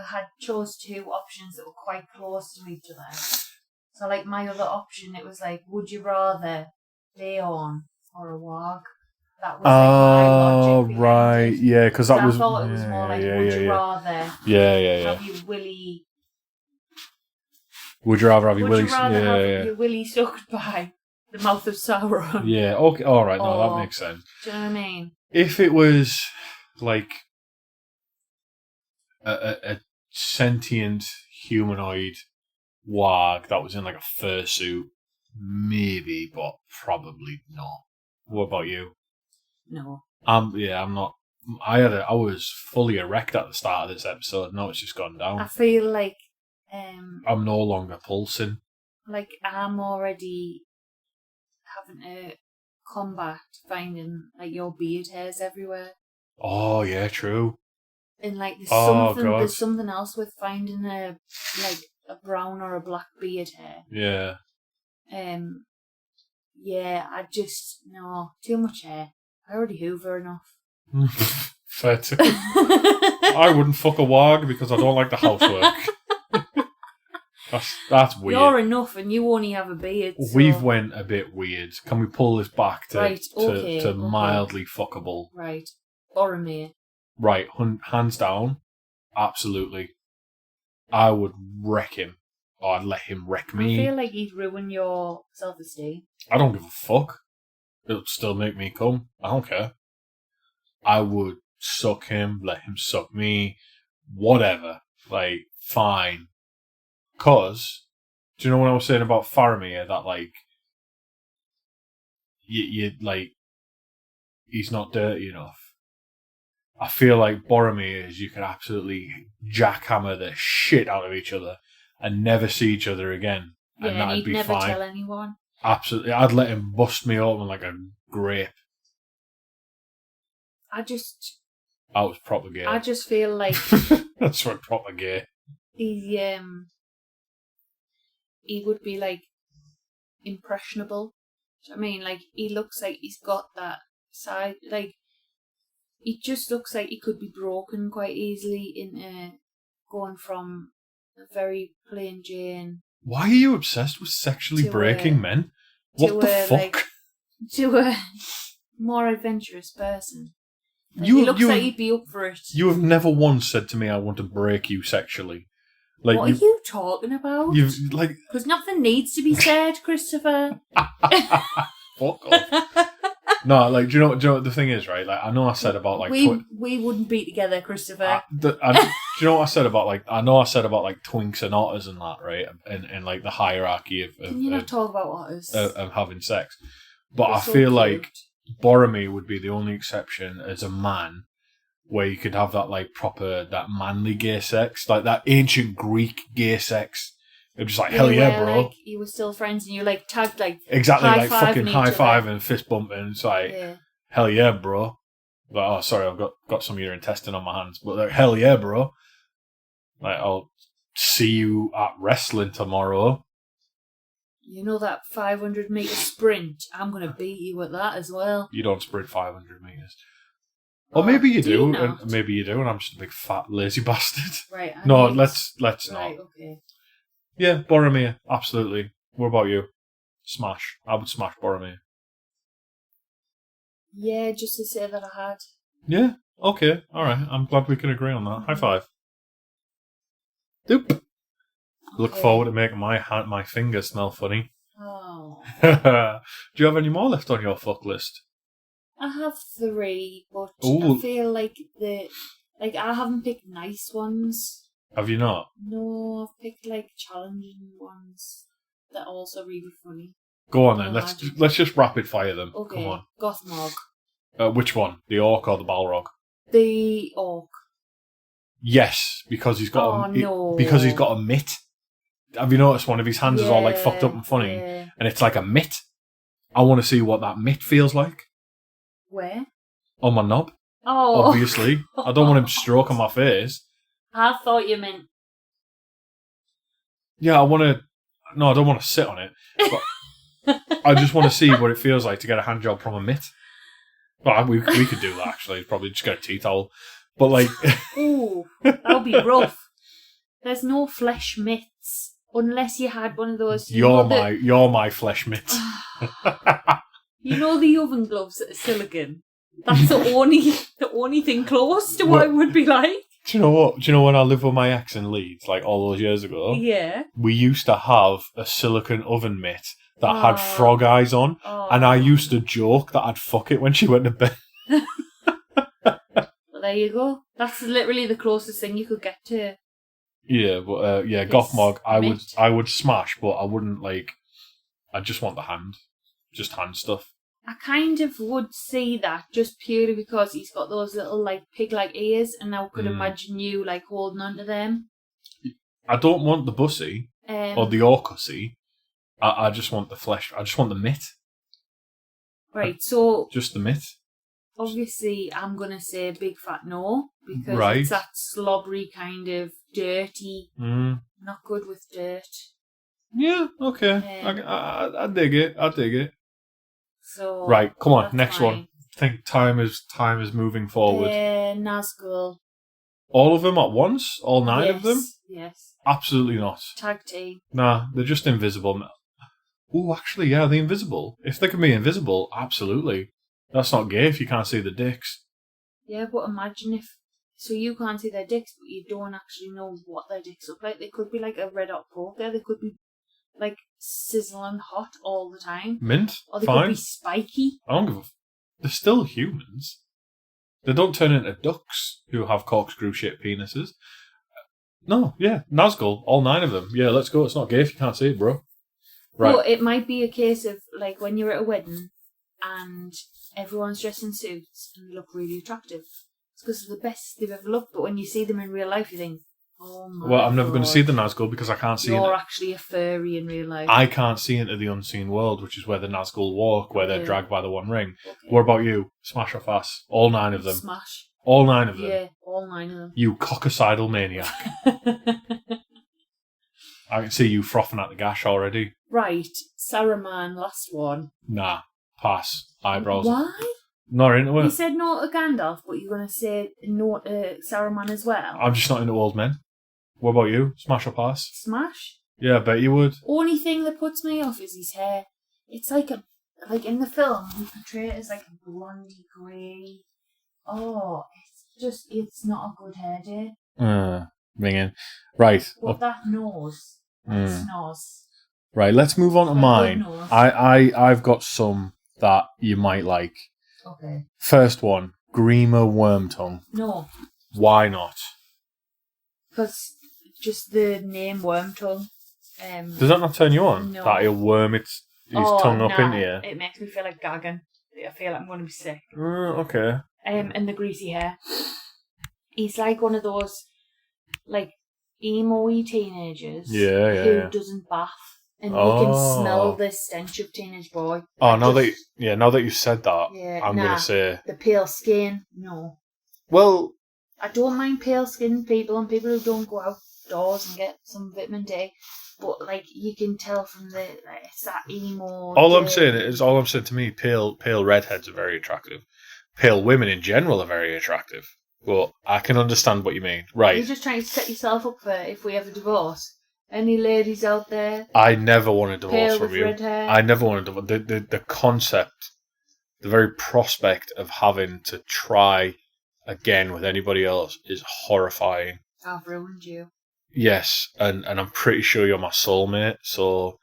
had chose two options that were quite close to each other. So my other option, it was would you rather Leon or a Wag? That was my logic behind right, it. yeah, because that was. I thought it was more would you rather have your willy? Would you rather have your willy? Would you rather have your willy sucked by the mouth of Sauron? Yeah. Okay. All right. No, that makes sense. Do you know what I mean? If it was a sentient humanoid Wag that was in a fursuit, maybe, but probably not. What about you? No. I'm not. I was fully erect at the start of this episode. Now it's just gone down. I feel I'm no longer pulsing. I'm already having to combat finding your beard hairs everywhere. Oh yeah, true. And there's something else with finding a brown or a black beard hair. Yeah. Yeah, no, too much hair. I already hoover enough. Fair too. I wouldn't fuck a Wag because I don't like the housework. That's weird. You're enough and you only have a beard. So. We've went a bit weird. Can we pull this back to mildly fuckable? Right. Boromir. Right, hands down. Absolutely. I would wreck him. Or I'd let him wreck me. I feel like he'd ruin your self-esteem. I don't give a fuck. It'll still make me come. I don't care. I would suck him, let him suck me, whatever. Fine. Because, do you know what I was saying about Faramir? That, he's not dirty enough. I feel like Boromir is you could absolutely jackhammer the shit out of each other and never see each other again. Yeah, and that'd be never fine. Tell anyone. Absolutely. I'd let him bust me open like a grape. I was proper gay. I just feel like that's what proper gay. He would be impressionable. Do you know what I mean? He looks like he's got that side. He just looks like he could be broken quite easily into going from a very plain Jane. Why are you obsessed with sexually breaking men? What the fuck? To a more adventurous person. He looks like he'd be up for it. You have never once said to me, "I want to break you sexually." What are you talking about? Because nothing needs to be said, Christopher. Fuck off. No, do you know what the thing is, right? I know I said about we wouldn't be together, Christopher. Do you know what I said about twinks and otters and that, right? And the hierarchy of Can you not talk about otters? Of having sex. But They're I so feel cute. like Boromir would be the only exception as a man where you could have that manly gay sex, that ancient Greek gay sex. It was just hell yeah, bro. You were still friends and you tagged exactly fucking high five and fist bump and it's hell yeah, bro. Oh, sorry, I've got some of your intestine on my hands, but hell yeah, bro. I'll see you at wrestling tomorrow. You know that 500-metre sprint? I'm going to beat you at that as well. You don't sprint 500 metres. Or maybe you do, and maybe you do, and I'm just a big fat lazy bastard. Right. Let's not. Right, okay. Yeah, Boromir, absolutely. What about you? Smash. I would smash Boromir. Yeah, just to say that I had. Yeah, okay, alright. I'm glad we can agree on that. High five. Doop. Look forward to making my finger smell funny. Oh. Do you have any more left on your fuck list? I have 3, but Ooh. I feel like I haven't picked nice ones. Have you not? No, I've picked challenging ones that are also really funny. Go on then. Let's just rapid fire them. Okay. Come on. Gothmog. Which one? The orc or the Balrog? The orc. Yes, because he's got because he's got a mitt. Have you noticed one of his hands is all fucked up and funny, and it's like a mitt? I want to see what that mitt feels like. Where? On my knob. Oh, obviously. I don't want him stroking my face. I thought you meant. Yeah, I want to. No, I don't want to sit on it. But I just want to see what it feels like to get a hand job from a mitt. Well, we could do that, actually. Probably just get a tea towel. But, like... Ooh, that would be rough. There's no flesh mitts. Unless you had one of those... You're my flesh mitt. You know the oven gloves that are silicone? That's the only thing close to what it would be like. Do you know what? Do you know when I lived with my ex in Leeds, like all those years ago? Yeah. We used to have a silicone oven mitt that had frog eyes on, and I used to joke that I'd fuck it when she went to bed. Well, there you go. That's literally the closest thing you could get to. Yeah, but Gothmog, I would smash, but I wouldn't like. I just want the hand, just hand stuff. I kind of would see that just purely because he's got those little like pig-like ears, and I could imagine you like holding onto them. I don't want the bussy or the orcussy. I just want the flesh. I just want the mitt. Right, so just the mitt. Obviously, I'm gonna say big fat no because it's that slobbery kind of dirty. Not good with dirt. Yeah. Okay. I dig it. I dig it. So right, come on, next one. I think time is moving forward. Nazgul. All of them at once? All 9 of them? Yes. Absolutely not. Tag team. Nah, they're just invisible. Oh, actually, yeah, they're invisible. If they can be invisible, absolutely. That's not gay if you can't see the dicks. Yeah, but imagine if... So you can't see their dicks, but you don't actually know what their dicks look like. They could be like a red hot poker. They could be like sizzling hot all the time. Mint? Or they fine. Could be spiky. I don't give a... They're still humans. They don't turn into ducks who have corkscrew-shaped penises. No, yeah, Nazgul, all 9 of them. Yeah, let's go. It's not gay if you can't see it, bro. Right. But it might be a case of, like, when you're at a wedding and everyone's dressed in suits and they look really attractive. It's because they're the best they've ever looked, but when you see them in real life, you think, oh my Well, I'm never God, going to see the Nazgul because I can't see You're actually a furry in real life. I can't see into the unseen world, which is where the Nazgul walk, where they're dragged by the One Ring. Okay. What about you? Smash or pass? All 9 of them. Smash. All 9 of them? Yeah, all 9 of them. You cockicidal maniac. I can see you frothing at the gash already. Right, Saruman, last one. Nah, pass. Eyebrows. Why? Not into it. You said no to Gandalf, but you're going to say no to Saruman as well? I'm just not into old men. What about you? Smash or pass? Smash? Yeah, I bet you would. Only thing that puts me off is his hair. It's like in the film, he portrayed it as like a blondie grey. Oh, it's not a good hair day. Ringing. Right. But that nose. That snores. Right, let's move on to mine. I've got some that you might like. Okay. First one, Grima Wormtongue. No. Why not? Because just the name Wormtongue. Does that not turn you on? No. That he'll worm his tongue up into you? It makes me feel like gagging. I feel like I'm going to be sick. Okay. And the greasy hair. He's like one of those, like, emo-y teenagers who doesn't bath. And you can smell the stench of teenage boy. Oh, now that you said that, I'm going to say... The pale skin, no. Well... I don't mind pale skinned people and people who don't go outdoors and get some vitamin D. But, like, you can tell from it's that emo... All I'm saying to me, pale redheads are very attractive. Pale women in general are very attractive. But I can understand what you mean. Right. You're just trying to set yourself up for if we ever divorce. Any ladies out there? I never want a divorce from you. Red hair? I never want a divorce. The concept, the very prospect of having to try again with anybody else is horrifying. I've ruined you. Yes, and I'm pretty sure you're my soulmate, so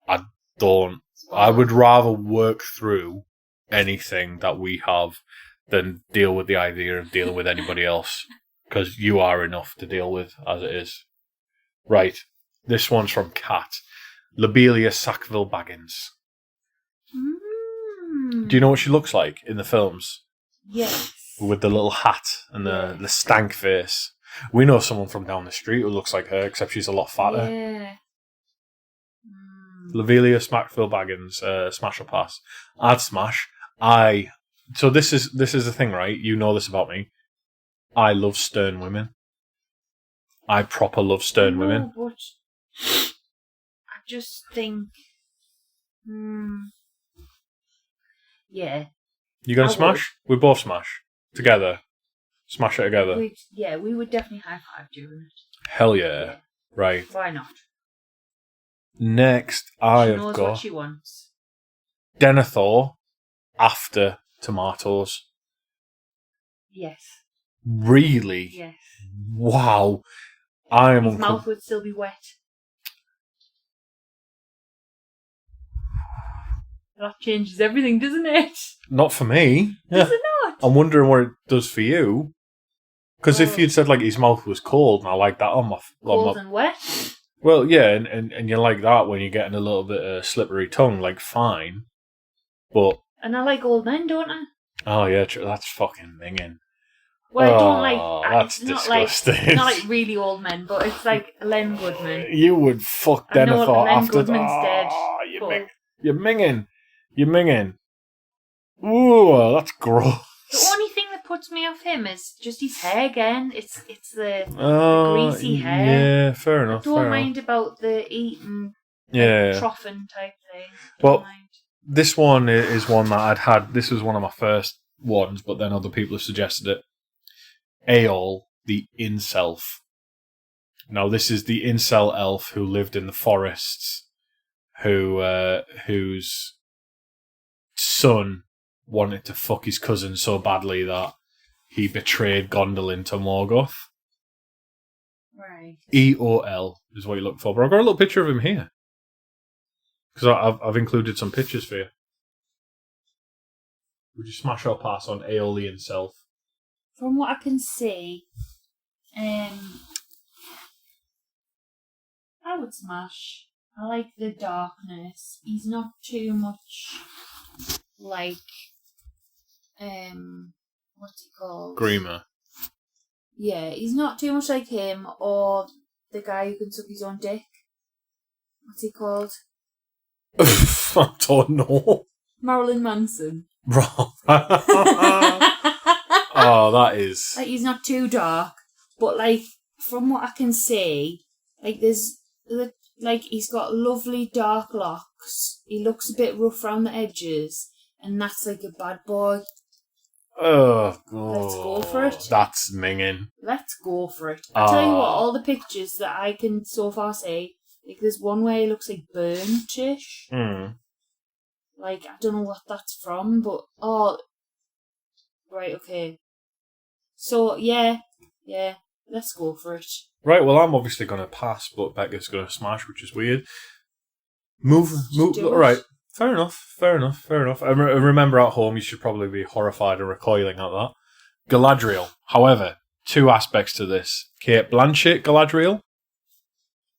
I would rather work through anything that we have than deal with the idea of dealing with anybody else, because you are enough to deal with as it is. Right, this one's from Kat. Lobelia Sackville Baggins. Do you know what she looks like in the films? Yes. With the little hat and the stank face. We know someone from down the street who looks like her, except she's a lot fatter. Yeah. Lobelia Sackville Baggins, smash or pass? I'd smash. So this is the thing, right? You know this about me. I love stern women. I proper love stern women. But just think... yeah. You gonna I smash? We both smash. Together. Smash it together. We would definitely high five during it. Hell yeah. Right. Why not? Next, She I have knows got what she wants. Denethor after tomatoes. Yes. Really? Yes. Wow. I am His mouth would still be wet. That changes everything, doesn't it? Not for me. Does it not? I'm wondering what it does for you. Because if you'd said like his mouth was cold, and I like that on my cold and wet. Well, yeah, and you like that when you're getting a little bit of slippery tongue, like fine. But and I like old men, don't I? Oh yeah, that's fucking minging. Well, I don't like. That's it's disgusting. Not like, not like really old men, but it's like Len Goodman. You would fuck I know Denethor Len after Goodman's dead. You're minging. You're minging. Ooh, that's gross. The only thing that puts me off him is just his hair again. It's the greasy hair. Yeah, fair enough. I don't mind about the eating, troughing type thing. Well, this one is one that I'd had. This was one of my first ones, but then other people have suggested it. Aol, the inself. Now, this is the incel elf who lived in the forests, whose son wanted to fuck his cousin so badly that he betrayed Gondolin to Morgoth. Right. EOL is what you look for. But I've got a little picture of him here. Because I've included some pictures for you. Would you smash or pass on Aeolian Self? From what I can see, I would smash. I like the darkness. He's not too much like, what's he called? Grima. Yeah, he's not too much like him or the guy who can suck his own dick. What's he called? I don't know. Marilyn Manson. Wrong. Oh, that is... Like, he's not too dark, but, like, from what I can see, like, he's got lovely dark locks. He looks a bit rough around the edges, and that's, like, a bad boy. Oh, God. Let's go for it. That's minging. Let's go for it. I'll tell you what, all the pictures that I can so far see, like, there's one where he looks like burnt-ish. Like, I don't know what that's from, but... Oh, right, okay. So, yeah, let's go for it. Right, well, I'm obviously going to pass, but Becca's going to smash, which is weird. Move. Right, fair enough. I remember at home you should probably be horrified and recoiling at that. Galadriel. However, two aspects to this. Kate Blanchett Galadriel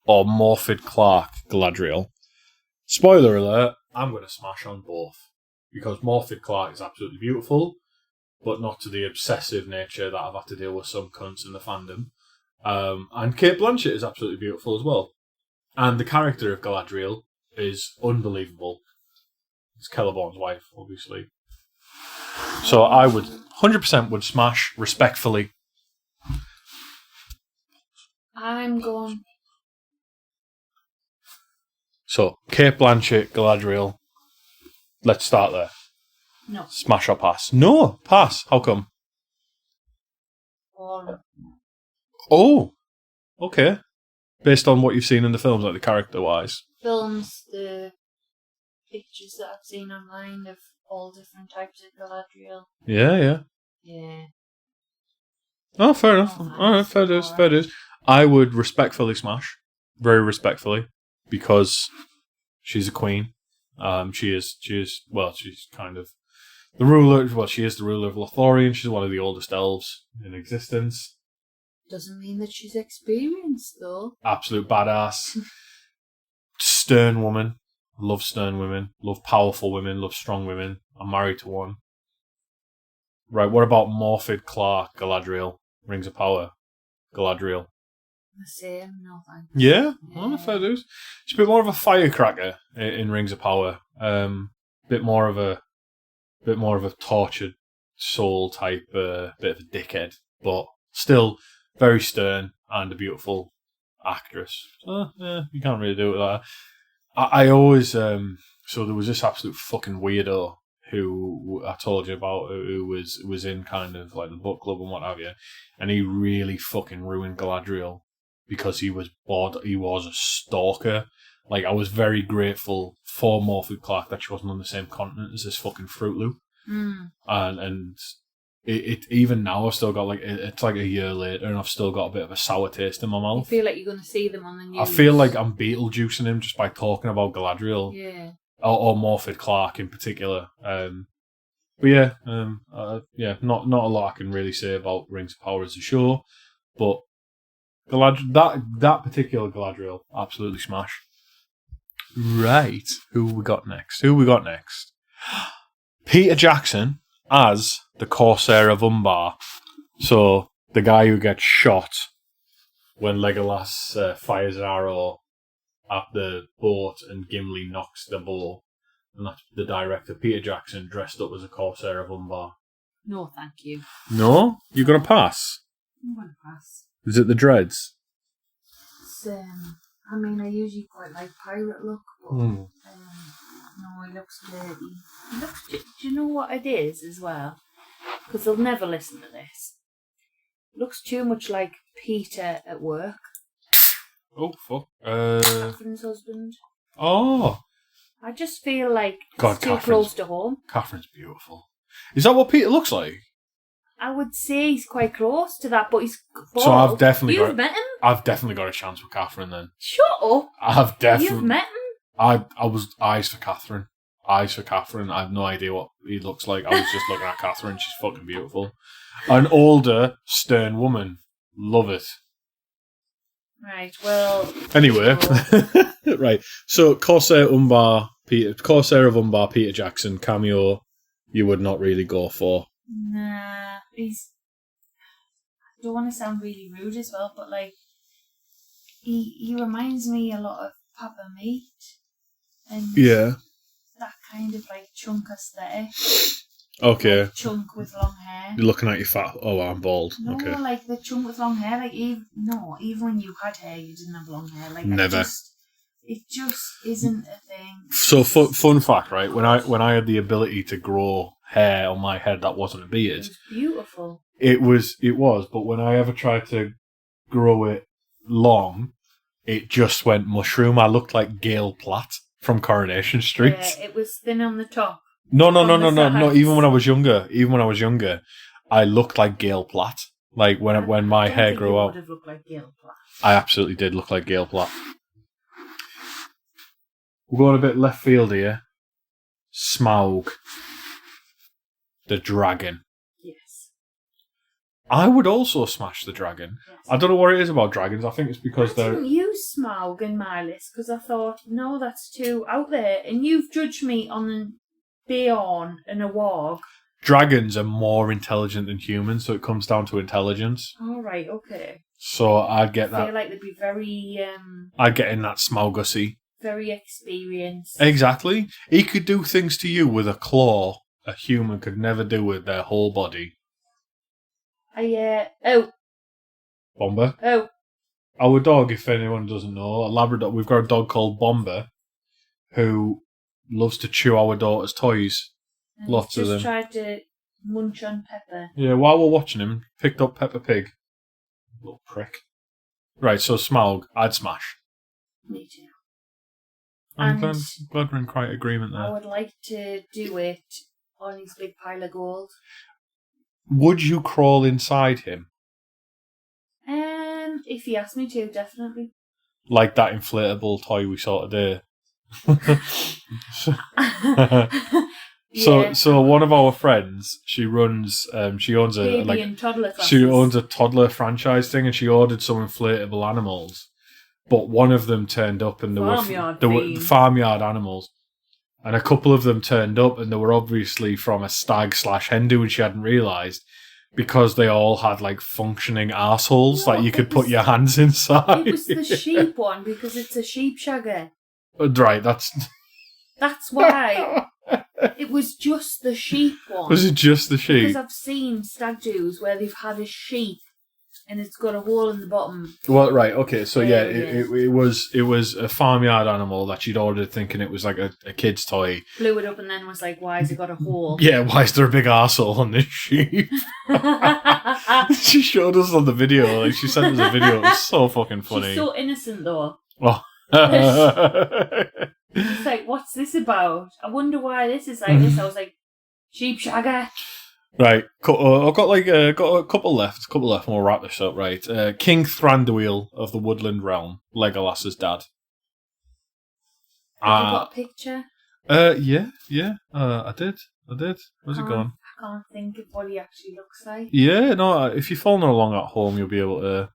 or Morfydd Clark Galadriel. Spoiler alert, I'm going to smash on both. Because Morfydd Clark is absolutely beautiful, but not to the obsessive nature that I've had to deal with some cunts in the fandom. And Kate Blanchett is absolutely beautiful as well. And the character of Galadriel is unbelievable. It's Celeborn's wife, obviously. So I would 100% would smash respectfully. I'm going. So Kate Blanchett, Galadriel. Let's start there. No. Smash or pass? No, pass. How come? Oh, okay. Based on what you've seen in the films, like the character-wise. Films, the pictures that I've seen online of all different types of Galadriel. Yeah. Yeah. Oh, fair enough. All right, fair dues. I would respectfully smash, very respectfully, because she's a queen. She is. Well, she's kind of the ruler. Well, she is the ruler of Lothlorien. She's one of the oldest elves in existence. Doesn't mean that she's experienced, though. Absolute badass. Stern woman. Love stern women. Love powerful women. Love strong women. I'm married to one. Right, what about Morfydd Clark, Galadriel? Rings of Power, Galadriel. The same, no thanks. Yeah? Oh, fair dues. She's a bit more of a firecracker in Rings of Power. Bit more of a tortured soul type, bit of a dickhead, but still very stern and a beautiful actress. So, yeah, you can't really do it with that. I always so there was this absolute fucking weirdo who I told you about who was in kind of like the book club and what have you, and he really fucking ruined Galadriel because he was bored. He was a stalker. Like, I was very grateful for Morphy Clark that she wasn't on the same continent as this fucking Fruit Loop. And it even now I've still got like it's like a year later and I've still got a bit of a sour taste in my mouth. You feel like you're going to see them on the news. I feel like I'm Beetlejuicing him just by talking about Galadriel. Yeah. Or Morphy Clark in particular. But yeah, not a lot I can really say about Rings of Power as a show, but that particular Galadriel, absolutely smash. Right, who we got next? Peter Jackson as the Corsair of Umbar. So, the guy who gets shot when Legolas fires an arrow at the boat and Gimli knocks the bow. And that's the director, Peter Jackson, dressed up as a Corsair of Umbar. No, thank you. No? You're going to pass? I'm going to pass. Is it the dreads? It's, I mean, I usually quite like pirate look, but no, he looks dirty. Do you know what it is as well? Because they'll never listen to this. It looks too much like Peter at work. Oh, fuck. Catherine's husband. Oh. I just feel like it's too close to home. Catherine's beautiful. Is that what Peter looks like? I would say he's quite close to that, but he's bald. So I've definitely met him? I've definitely got a chance with Catherine then. Shut up. You've met him? I was eyes for Catherine. I have no idea what he looks like. I was just looking at Catherine. She's fucking beautiful. An older, stern woman. Love it. Right, well... Anyway. Right. So, Corsair of Umbar, Peter Jackson, cameo, you would not really go for. Nah, I don't want to sound really rude as well, but like, he reminds me a lot of Papa Meat. And yeah. That kind of like chunk aesthetic. Okay. Like chunk with long hair. You're looking at your fat... Oh, I'm bald. No, okay. Like the chunk with long hair. Like, even when you had hair, you didn't have long hair. Like, never. It just isn't a thing. So, fun fact, right? When I had the ability to grow hair on my head that wasn't a beard... It was beautiful. It was, but when I ever tried to grow it long, it just went mushroom. I looked like Gail Platt from Coronation Street. Yeah, it was thin on the top. No. Even when I was younger, I looked like Gail Platt. Like when my hair grew out. Would have looked like Gail Platt. I absolutely did look like Gail Platt. We're going a bit left field here. Smaug, the dragon. Yes. I would also smash the dragon. Yes. I don't know what it is about dragons. I think it's because I didn't use Smaug in my list because I thought, no, that's too out there. And you've judged me on a Beorn and a Warg. Dragons are more intelligent than humans, so it comes down to intelligence. All right, okay. So I'd get that. I feel like they'd be very... I'd get in that Smaugussy. Very experienced. Exactly. He could do things to you with a claw a human could never do with their whole body. Bomber. Our dog, if anyone doesn't know, a Labrador. We've got a dog called Bomber, who loves to chew our daughter's toys. And lots of them. Just tried to munch on Pepper. Yeah, while we're watching him, picked up Peppa Pig. Little prick. Right, so Smaug, I'd smash. Me too. I'm glad we're in quite agreement there. I would like to do it on his big pile of gold. Would you crawl inside him? If he asked me to, definitely. Like that inflatable toy we saw today. So one of our friends, she owns a baby and toddler classes. She owns a toddler franchise thing, and she ordered some inflatable animals, but one of them turned up and there were farmyard animals, and a couple of them turned up and they were obviously from a stag/hen do, and she hadn't realised. Because they all had like functioning arseholes, like you could put your hands inside. It was the sheep one because it's a sheep shagger. Right, that's why. It was just the sheep one. Was it just the sheep? Because I've seen stag do's where they've had a sheep and it's got a hole in the bottom. Well, right, okay, so yeah, There it was a farmyard animal that she'd ordered thinking it was like a kid's toy. Blew it up and then was like, why has it got a hole? Yeah, why is there a big arsehole on this sheep? She showed us on the video, like she sent us a video, it was so fucking funny. She's so innocent though. Oh. It's like, what's this about? I wonder why this is like this. I was like, sheep shagger. Right, I've got a couple left, and we'll wrap this up, right? King Thranduil of the Woodland Realm, Legolas's dad. Have you got a picture? Yeah, I did. Where's it gone? I can't think of what he actually looks like. Yeah, no, if you're following along at home, you'll be able to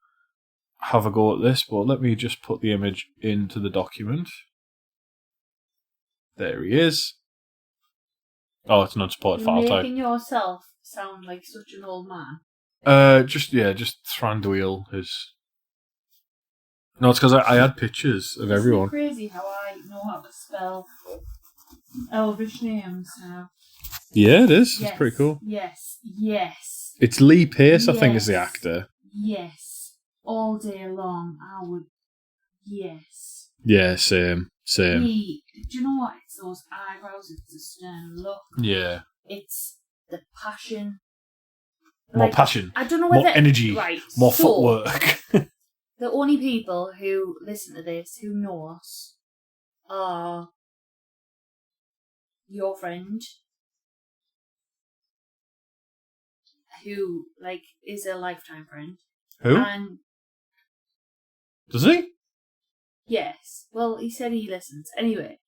have a go at this, but let me just put the image into the document. There he is. Oh, it's an unsupported file type. You're making yourself sound like such an old man. Just Thranduil is... No, it's because I had pictures of everyone. It's crazy how I know how to spell Elvish names now. Yeah, it is. Yes, it's pretty cool. Yes. It's Lee Pace, I think, is the actor. Yes. All day long, I would... Yes. Yeah, same. Do you know what? It's those eyebrows, it's the stern look. Yeah. It's the passion. More passion. I don't know whether... More energy. Right. More footwork. The only people who listen to this, who know us, are your friend, who, like, is a lifetime friend. Who? And... Does he? Yes. Well, he said he listens. Anyway.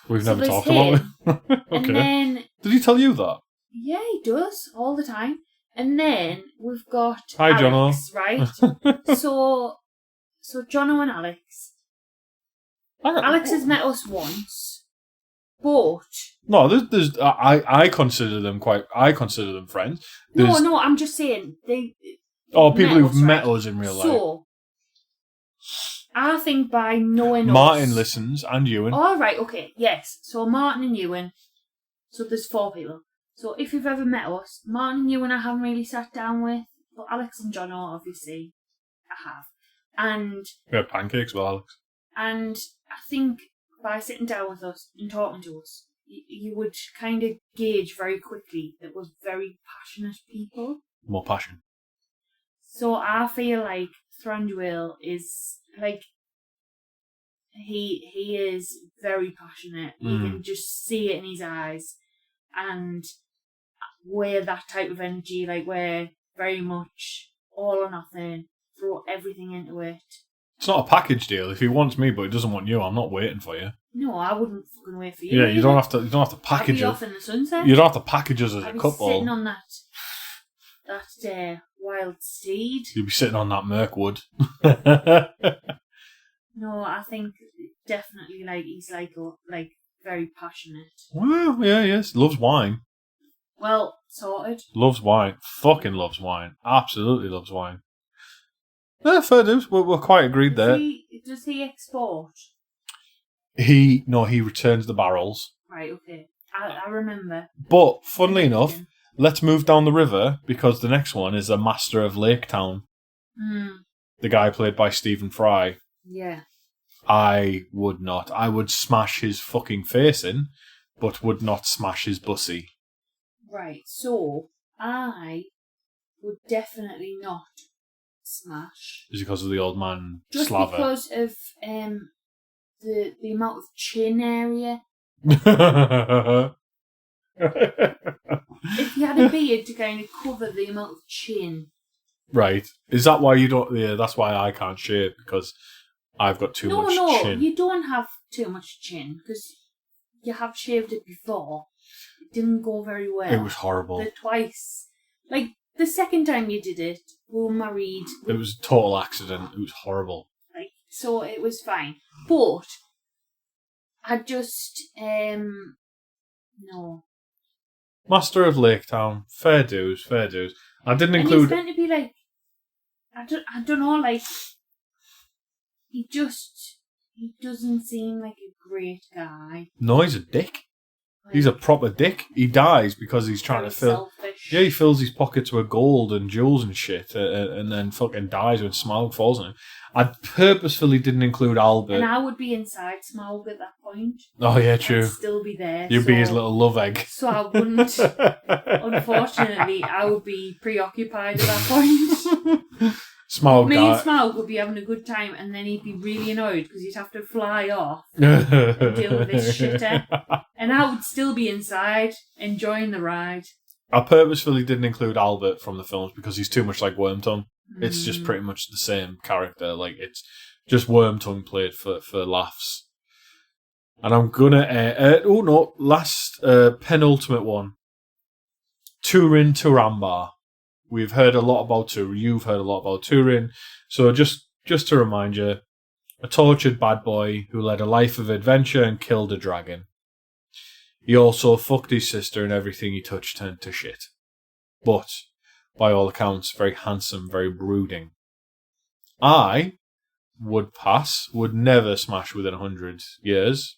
We've never talked about it. Okay. And then... Did he tell you that? Yeah, he does. All the time. And then we've got Hi, Alex, Jono. right? so Jono and Alex. Alex has met us once, but... No, there's I consider them friends. No, I'm just saying they. People who've met right? us in real life. So, I think by knowing Martin us, listens and Ewan. All right, okay, yes. So Martin and Ewan. So there's 4 people. So if you've ever met us, Martin and Ewan I haven't really sat down with, but Alex and Jono obviously I have. And we had pancakes with Alex. And I think by sitting down with us and talking to us, you would kind of gauge very quickly that we're very passionate people. More passion. So I feel like Thranduil is like he is very passionate. You can just see it in his eyes, and we're that type of energy. Like we're very much all or nothing. Throw everything into it. It's not a package deal. If he wants me but he doesn't want you, I'm not waiting for you. No, I wouldn't fucking wait for you. Yeah, you don't have to package I'd be us. off in the sunset. You don't have to package us as I'd a couple. Sitting on that wild steed. You'd be sitting on that Mirkwood. No, I think definitely like he's like very passionate. Well, yeah, yes, loves wine. Well, sorted. Loves wine. Fucking loves wine. Absolutely loves wine. Yeah, fair dues. We're quite agreed there. Does he export? He returns the barrels. Right, okay. I remember. But, funnily enough, let's move down the river, because the next one is a Master of Lake Town. The guy played by Stephen Fry. Yeah. I would not. I would smash his fucking face in, but would not smash his bussy. Right, so I would definitely not smash. Is it because of the old man Just slaver? because of the amount of chin area. If you had a beard to kind of cover the amount of chin. Right. Is that why you don't... Yeah, that's why I can't shave, because I've got too much chin. No, you don't have too much chin, because you have shaved it before. It didn't go very well. It was horrible. Twice. Like, the second time you did it, we were married. It was a total accident. It was horrible. Like, so it was fine. But, I just, no. Master of Lake Town. Fair dues. I didn't include... And he's meant to be like, I don't know, like, he doesn't seem like a great guy. No, he's a dick. He's a proper dick. He dies because he's trying to fill... Selfish. Yeah, he fills his pockets with gold and jewels and shit, and then fucking dies when Smaug falls on him. I purposefully didn't include Albert. And I would be inside Smaug at that point. Oh, yeah, true. I'd still be there. You'd be his little love egg. So I wouldn't... Unfortunately, I would be preoccupied at that point. Smaug Me and Smaug would be having a good time, and then he'd be really annoyed because he'd have to fly off and deal with this shitter. And I would still be inside, enjoying the ride. I purposefully didn't include Albert from the films because he's too much like Wormtongue. It's just pretty much the same character. Like, it's just Wormtongue played for laughs. And I'm gonna... last penultimate one. Turin Turambar. We've heard a lot about Turin. You've heard a lot about Turin. So just to remind you, a tortured bad boy who led a life of adventure and killed a dragon. He also fucked his sister and everything he touched turned to shit. But, by all accounts, very handsome, very brooding. I would pass, would never smash within 100 years,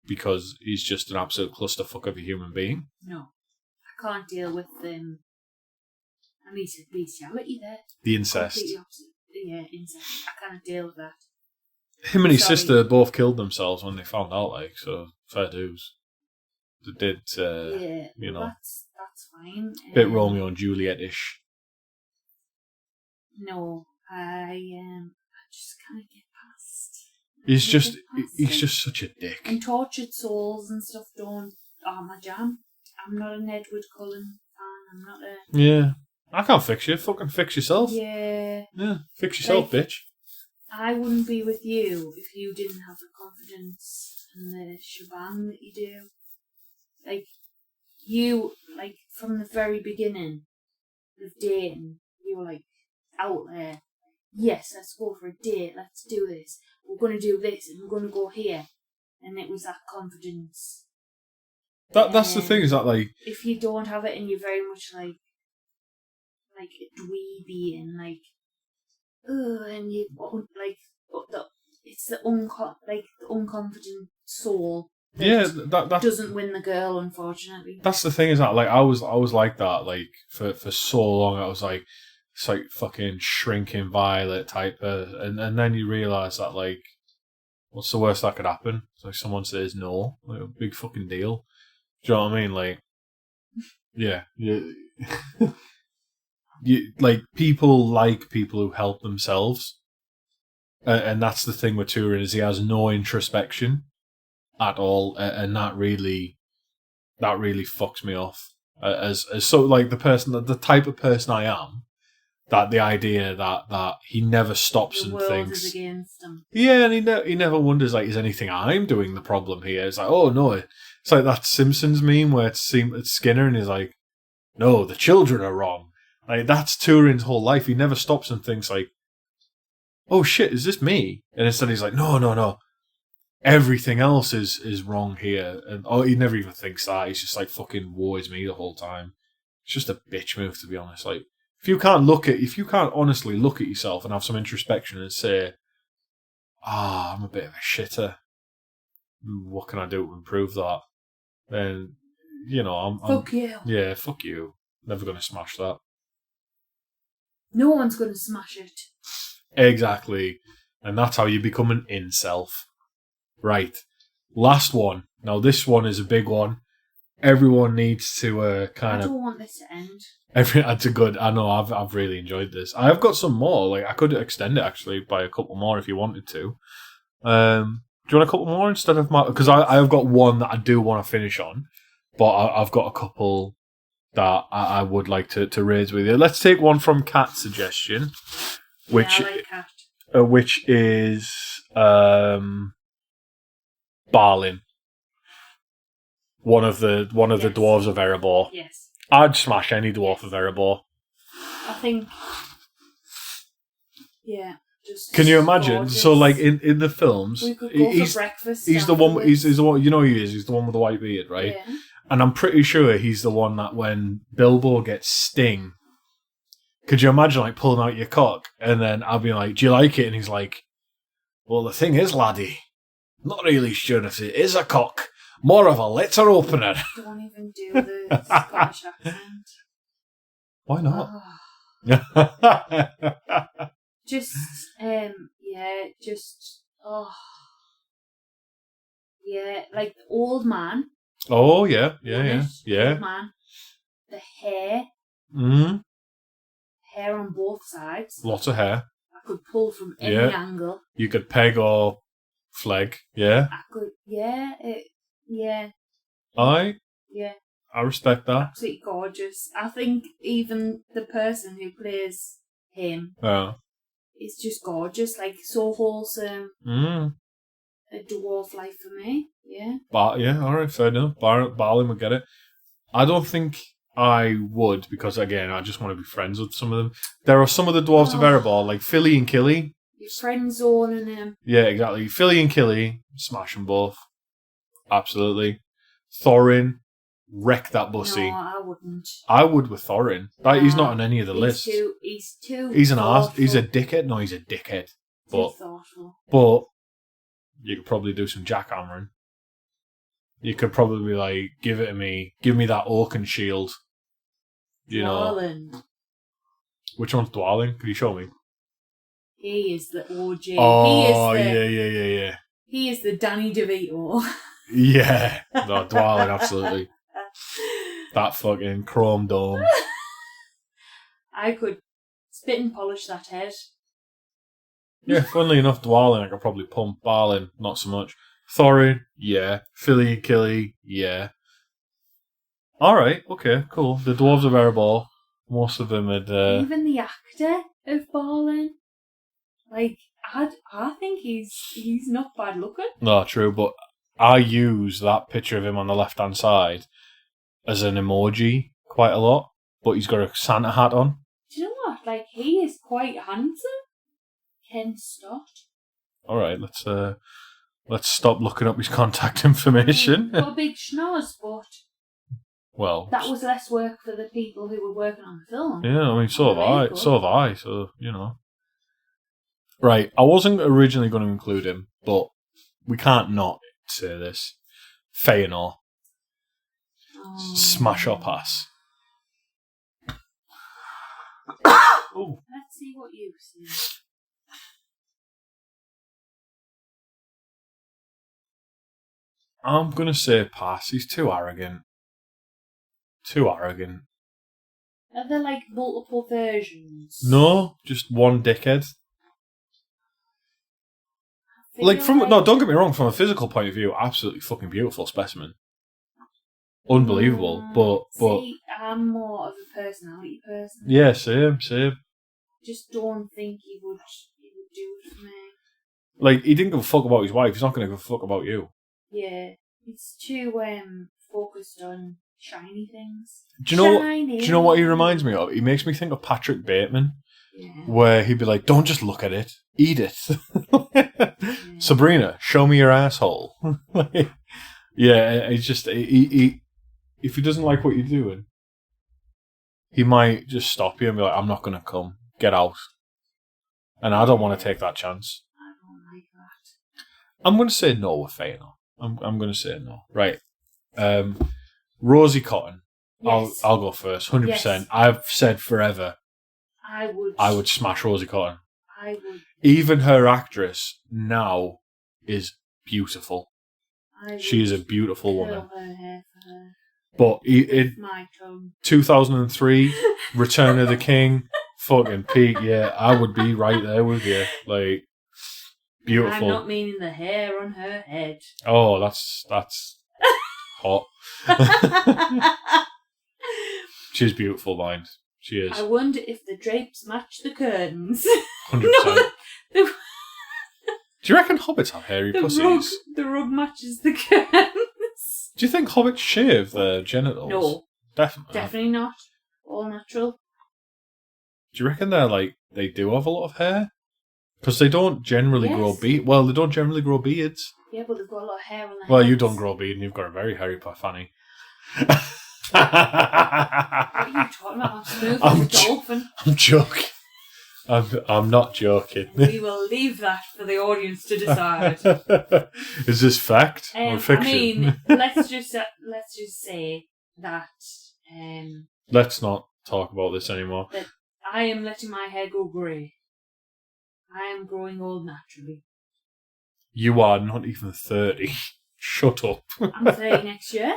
because he's just an absolute clusterfuck of a human being. No. I can't deal with them. I mean, it's bestiality there. The incest. Completely opposite. Yeah, incest. I can't deal with that. Him and his sister both killed themselves when they found out, like, so fair dues. They did, you know. That's fine. Bit Romeo and Juliet-ish. No, I just can't get past. He's just such a dick. And tortured souls and stuff aren't my jam. I'm not an Edward Cullen fan. I'm not a... Yeah. I can't fix you. Fucking fix yourself. Yeah. Yeah, fix yourself, bitch. I wouldn't be with you if you didn't have the confidence and the shebang that you do. Like, you, like, from the very beginning of dating, you were, like, out there. Yes, let's go for a date. Let's do this. We're going to do this and we're going to go here. And it was that confidence. That's the thing, is that, like... If you don't have it and you're very much, like a dweeby and, like... and you, like... It's the unconfident soul that doesn't win the girl, unfortunately. That's the thing, is that, like, I was like that, like, for so long. I was like, it's like fucking shrinking violet type, and then you realise that, like, what's the worst that could happen? It's like someone says no, like a big fucking deal. Do you know what I mean? Like, yeah, you like people who help themselves, and that's the thing with Turin, is he has no introspection at all, and that really fucks me off. As so, like, the type of person I am, that the idea that he never stops and thinks, is against him. Yeah, and he never wonders, like, is anything I'm doing the problem here? It's like, oh no, it's like that Simpsons meme where it's Skinner and he's like, no, the children are wrong. Like, that's Turin's whole life. He never stops and thinks, like, oh shit, is this me? And instead he's like, no. Everything else is wrong here. And he never even thinks that. He's just like, fucking woe is me the whole time. It's just a bitch move, to be honest. Like, if you can't honestly look at yourself and have some introspection and say, I'm a bit of a shitter, what can I do to improve that? Then, you know, Fuck you. Yeah, fuck you. Never gonna smash that. No one's gonna smash it. Exactly. And that's how you become an incel. Right. Last one. Now, this one is a big one. Everyone needs to kind of... I don't want this to end. That's a good... I know, I've really enjoyed this. I've got some more. Like, I could extend it, actually, by a couple more if you wanted to. Do you want a couple more instead of my... Because I've got one that I do want to finish on, but I've got a couple that I would like to raise with you. Let's take one from Kat's suggestion, which, I like Kat. Which is Balin. One of the dwarves of Erebor. Yes. I'd smash any dwarf of Erebor. I think. Yeah. Just can you imagine? gorgeous. So, like in the films, we could go for breakfast. He's the one. He's the one. You know who he is. He's the one with the white beard, right? Yeah. And I'm pretty sure he's the one that when Bilbo gets sting, could you imagine, like, pulling out your cock and then I'll be like, "Do you like it?" And he's like, "Well, the thing is, laddie, I'm not really sure if it is a cock, More of a letter opener. Don't even do the Scottish accent. Why not? Just, like the old man. Oh, yeah. Old man. The hair. Mm. Hair on both sides. Lots of hair. I could pull from any angle. You could peg or flag, yeah? I could, yeah. I respect that. Absolutely gorgeous. I think even the person who plays him is just gorgeous. Like, so wholesome. Mm. A dwarf life for me, yeah. But yeah, alright, fair enough. Balin would get it. I don't think I would, because again, I just want to be friends with some of them. There are some of the dwarves of Erebor, like Philly and Killy. Your friend zoning him. Yeah, exactly. Philly and Killy, smash them both. Absolutely. Thorin, wreck that bussy. No, I wouldn't. I would with Thorin. He's not on any of the lists. He's an arse. He's a dickhead. No, he's a dickhead. Too thoughtful. But you could probably do some jackhammering. You could probably like give it to me. Give me that Orcan shield. You Dwalin. know. Which one's Dwalin? Could you show me? He is the OG. Oh, yeah. He is the Danny DeVito. Yeah. No, Dwalin, absolutely. That fucking chrome dome. I could spit and polish that head. Yeah, funnily enough, Dwalin I could probably pump. Balin, not so much. Thorin, yeah. Philly and Killy, yeah. Alright, okay, cool. The Dwarves of Erebor, most of them had... Even the actor of Balin. Like, I think he's not bad looking. No, true, but I use that picture of him on the left-hand side as an emoji quite a lot, but he's got a Santa hat on. Do you know what? Like, he is quite handsome. Ken Stott. Alright, let's stop looking up his contact information. Got a big schnoz, but well, that was less work for the people who were working on the film. Yeah, I mean, so have I, so, you know. Right, I wasn't originally going to include him, but we can't not say this. Feanor. Smash or pass. Ooh. Let's see what you see. I'm going to say pass. He's too arrogant. Are there like multiple versions? No, just one dickhead. Don't get me wrong, from a physical point of view, absolutely fucking beautiful specimen. Unbelievable, but see, I'm more of a personality person. Yeah, same. Just don't think he would do it for me. Like, he didn't give a fuck about his wife, he's not going to give a fuck about you. Yeah, it's too focused on shiny things. Do you know what he reminds me of? He makes me think of Patrick Bateman. Yeah. Where he'd be like, don't just look at it, eat it. Yeah. Sabrina, show me your asshole. Yeah, it's just, he if he doesn't like what you're doing, he might just stop you and be like, I'm not going to come, get out. And I don't want to take that chance. I don't like that. I'm going to say no with Feanor. I'm going to say no. Right. Rosie Cotton. Yes. I'll go first, 100%. Yes. I've said forever. I would smash Rosie Cotton. I would. Even her actress now is beautiful. She is a beautiful woman. Her hair for her. But in 2003, Return of the King, fucking peak. Yeah, I would be right there with you. Like, beautiful. I'm not meaning the hair on her head. Oh, that's hot. She's beautiful, mind. She is. I wonder if the drapes match the curtains. 100%. Do you reckon hobbits have hairy pussies? The rug matches the curtains. Do you think hobbits shave their genitals? No. Definitely not. All natural. Do you reckon they do have a lot of hair? Because they don't generally grow beards. Well, they don't generally grow beards. Yeah, but they've got a lot of hair on their Well, heads. you don't grow a beard and you've got a very hairy fanny. What are you talking about? I'm smooth as a dolphin. I'm joking. I'm not joking. We will leave that for the audience to decide. Is this fact or fiction? I mean, let's just say that. Let's not talk about this anymore. That I am letting my hair go grey. I am growing old naturally. You are not even 30. Shut up. I'm 30 next year.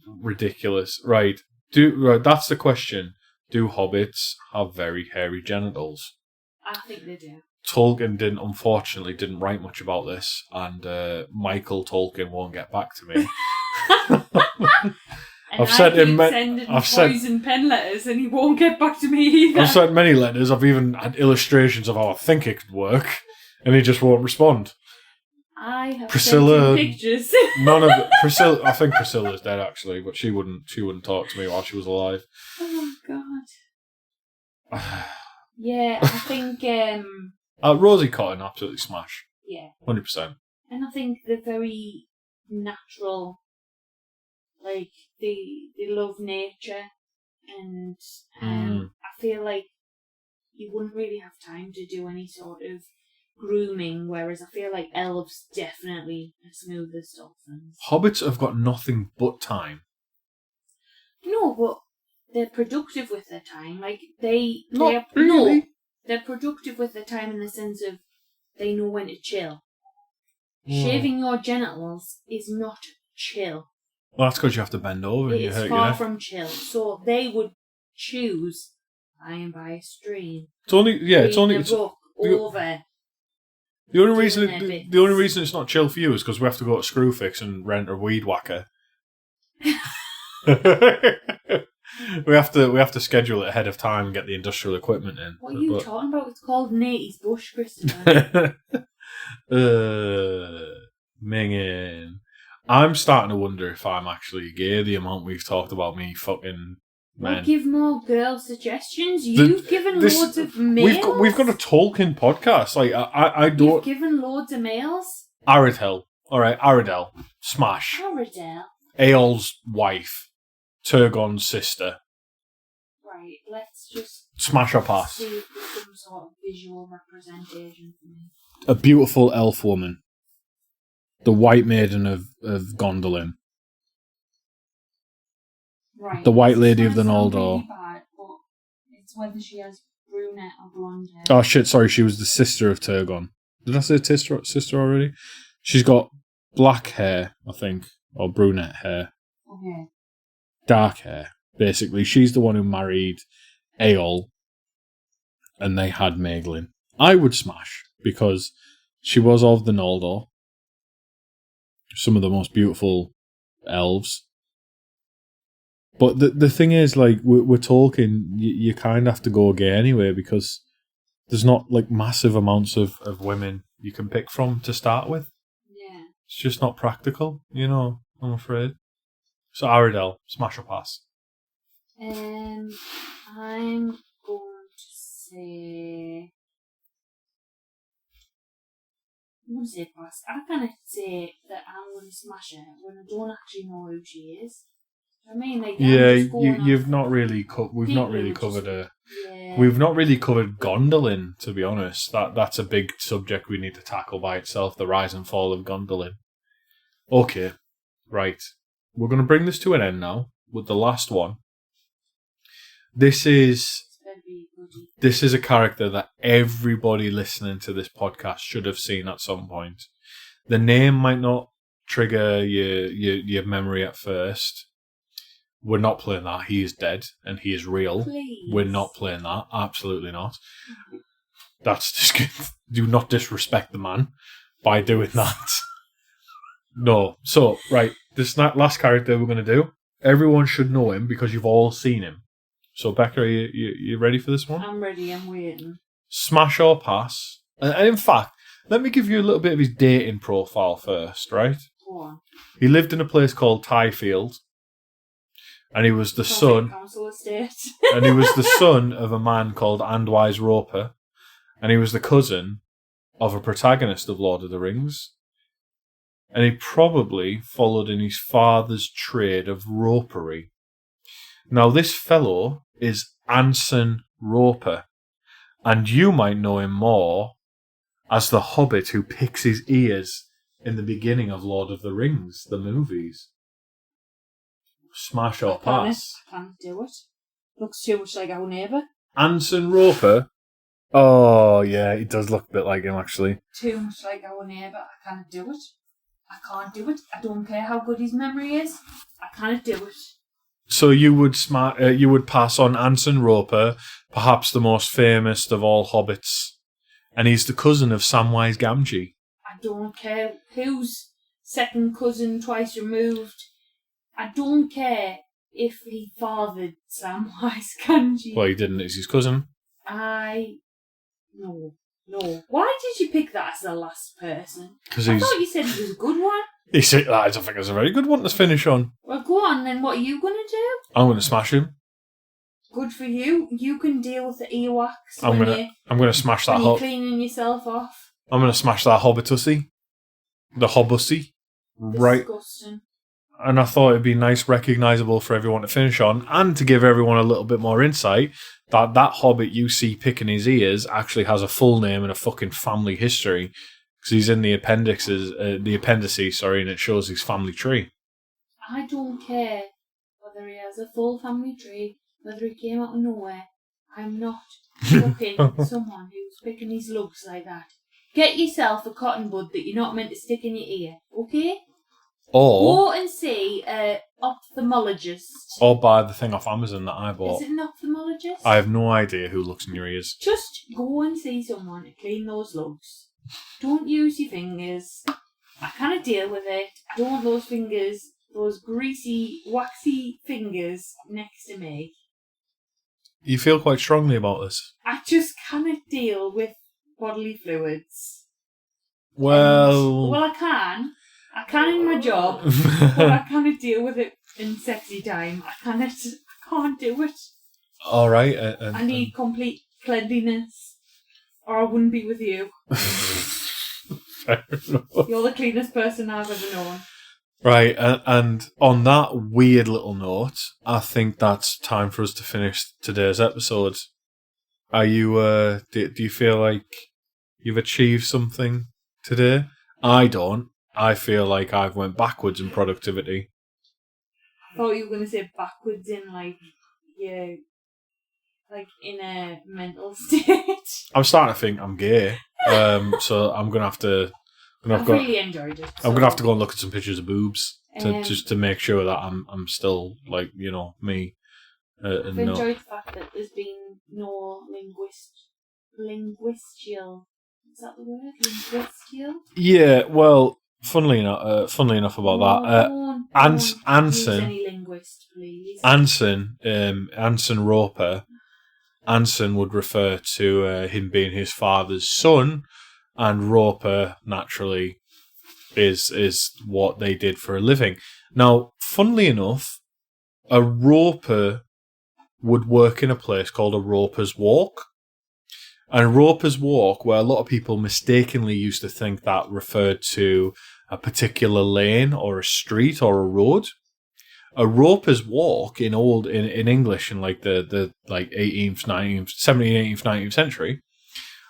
Ridiculous. Right. That's the question. Do hobbits have very hairy genitals? I think they do. Tolkien unfortunately didn't write much about this, and Michael Tolkien won't get back to me. I've sent him poison pen letters, and he won't get back to me either. I've sent many letters. I've even had illustrations of how I think it could work, and he just won't respond. I have Priscilla, sent him pictures. None of it. Priscilla. I think Priscilla's dead actually, but she wouldn't talk to me while she was alive. Oh God. Yeah, I think. Rosie Cotton absolutely smash. Yeah. 100%. And I think they're very natural. Like they love nature, and I feel like you wouldn't really have time to do any sort of grooming, whereas I feel like elves definitely are smoother dolphins. Hobbits have got nothing but time. No, but they're productive with their time. Like they're productive with their time in the sense of they know when to chill. Shaving your genitals is not chill. Well, that's because you have to bend over. It is far from chill. So they would choose lying by a stream. It's only over. The only reason it's not chill for you is because we have to go to Screwfix and rent a weed whacker. we have to schedule it ahead of time and get the industrial equipment in. What are you talking about? It's called Nate's Bush, Christopher. Minging. I'm starting to wonder if I'm actually gay. The amount we've talked about me fucking men. Well, give more girl suggestions. You've given loads of males. We've got a Tolkien podcast. Like I don't. You've given loads of males. Aridel. All right, Aridel. Smash. Aridel. Eol's wife. Turgon's sister. Right. Let's just smash or pass. See if there's some sort of visual representation for me. A beautiful elf woman. The White Maiden of Gondolin. Right. The White Lady of the Noldor. Really bad, but it's whether she has brunette or blonde hair. Oh shit, sorry, she was the sister of Turgon. Did I say sister already? She's got black hair, I think, or brunette hair. Okay. Dark hair, basically. She's the one who married Eol, and they had Maeglin. I would smash, because she was of the Noldor. Some of the most beautiful elves. But the thing is, like, we're talking, you kind of have to go gay anyway, because there's not, like, massive amounts of women you can pick from to start with. Yeah. It's just not practical, you know, I'm afraid. So, Aridel, smash or pass? I'm going to say... I'm going to say pass. I can't say that I'm going to smash her when I don't actually know who she is. I mean, like, yeah, you've not really we've not really covered We've not really covered Gondolin, to be honest. That's a big subject we need to tackle by itself. The rise and fall of Gondolin. Okay, right. We're going to bring this to an end now with the last one. This is a character that everybody listening to this podcast should have seen at some point. The name might not trigger your memory at first. We're not playing that. He is dead and he is real. Please. We're not playing that. Absolutely not. That's just do not disrespect the man by doing that. No. So, right, this last character we're going to do, everyone should know him because you've all seen him. So, Becca, are you ready for this one? I'm ready. I'm waiting. Smash or pass? And in fact, let me give you a little bit of his dating profile first, right? Go on. He lived in a place called Tyfield. And he was the son. And he was the son of a man called Andwise Roper, and he was the cousin of a protagonist of Lord of the Rings. And he probably followed in his father's trade of ropery. Now, this fellow is Anson Roper, And you might know him more as the Hobbit who picks his ears in the beginning of Lord of the Rings, the movies. Smash or pass? I can't do it. Looks too much like our neighbour. Anson Roper. Oh, yeah, he does look a bit like him, actually. Too much like our neighbour. I can't do it. I can't do it. I don't care how good his memory is. I can't do it. So you would pass on Anson Roper, perhaps the most famous of all hobbits, and he's the cousin of Samwise Gamgee. I don't care who's second cousin twice removed. I don't care if he fathered Samwise Gamgee. Well, he didn't. It's his cousin. No. Why did you pick that as the last person? Because I thought you said he was a good one. He said, I don't think it's a very good one to finish on. Well, go on then. What are you going to do? I'm going to smash him. Good for you. You can deal with the earwax I'm going to smash that. When you're cleaning yourself off. I'm going to smash that hobbitussy. The hobbussy. Right. Disgusting. And I thought it'd be nice, recognisable for everyone to finish on, and to give everyone a little bit more insight that hobbit you see picking his ears actually has a full name and a fucking family history. Because he's in the appendices, and it shows his family tree. I don't care whether he has a full family tree, whether he came out of nowhere. I'm not looking at someone who's picking his lugs like that. Get yourself a cotton bud that you're not meant to stick in your ear, okay? Or go and see an ophthalmologist. Or buy the thing off Amazon that I bought. Is it an ophthalmologist? I have no idea who looks in your ears. Just go and see someone to clean those lugs. Don't use your fingers. I can't deal with it. I don't want those fingers, those greasy, waxy fingers next to me. You feel quite strongly about this? I just cannot deal with bodily fluids. Well, I can. I can in my job, but I cannot deal with it in sexy time. I can't do it. All right. I need complete cleanliness, or I wouldn't be with you. Fair enough. You're the cleanest person I've ever known. Right, and on that weird little note, I think that's time for us to finish today's episode. Are you? Do you feel like you've achieved something today? I don't. I feel like I've went backwards in productivity. I thought you were going to say backwards in in a mental state. I'm starting to think I'm gay, so I'm gonna have to. I've really enjoyed it. I'm gonna have to go and look at some pictures of boobs just to make sure that I'm still me. I've enjoyed the fact that there's been no linguistial. Is that the word? Linguistial? Yeah. Well, funnily enough about that, Anson. Any linguist, please. Anson Roper. Anson would refer to him being his father's son, and Roper naturally is what they did for a living. Now, funnily enough, a roper would work in a place called a roper's walk. And roper's walk, where a lot of people mistakenly used to think that referred to a particular lane or a street or a road. A roper's walk in English in the 18th, 19th, 17th, 18th, 19th century,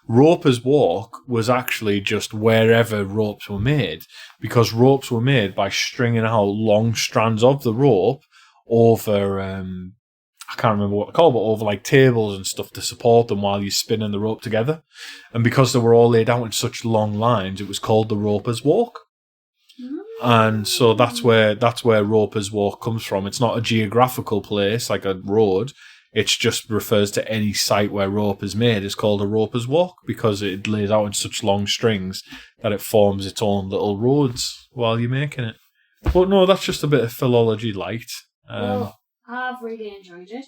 roper's walk was actually just wherever ropes were made, because ropes were made by stringing out long strands of the rope over I can't remember what they're called, but over tables and stuff to support them while you're spinning the rope together. And because they were all laid out in such long lines, it was called the roper's walk. And so that's where roper's walk comes from. It's not a geographical place like a road. It just refers to any site where rope is made. It's called a roper's walk because it lays out in such long strings that it forms its own little roads while you're making it. But no, that's just a bit of philology light. Well, I've really enjoyed it.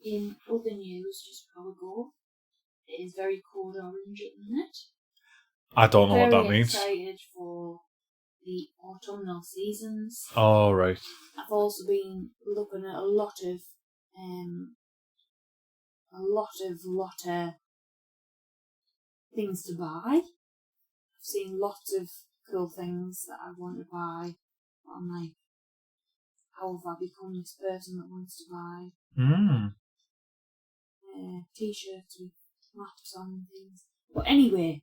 In other news, just before we go, it is very cold orange at the minute. I don't know what that means. Very excited for the autumnal seasons. Oh, right. I've also been looking at a lot of things to buy. I've seen lots of cool things that I want to buy. I'm like, how have I become this person that wants to buy t-shirts with maps on and things. But anyway,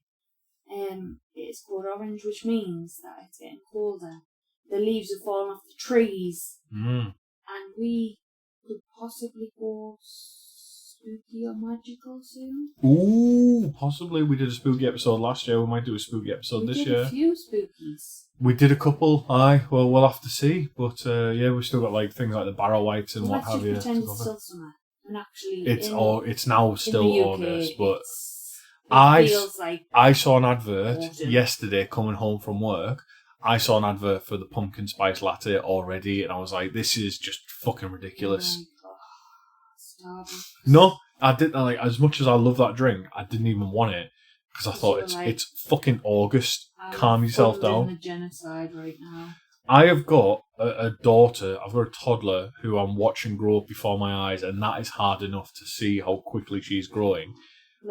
it's called orange, which means that it's getting colder. The leaves have fallen off the trees, and we could possibly go spooky or magical soon. Ooh, possibly. We did a spooky episode last year. We might do a spooky episode this year. We did a few spookies. We did a couple. Aye, well, we'll have to see. But yeah, we've still got like things like the barrow whites and what have you. Let's just pretend it's still summer. And actually, it's now still August, but feels like I saw an advert autumn. yesterday coming home from work. I saw an advert for the pumpkin spice latte already, and I was like, "This is just fucking ridiculous." No, I didn't. Like, as much as I love that drink, I didn't even want it because I thought it's fucking August. Calm yourself down. The genocide right now. I have got a daughter. I've got a toddler who I'm watching grow up before my eyes, and that is hard enough to see how quickly she's growing.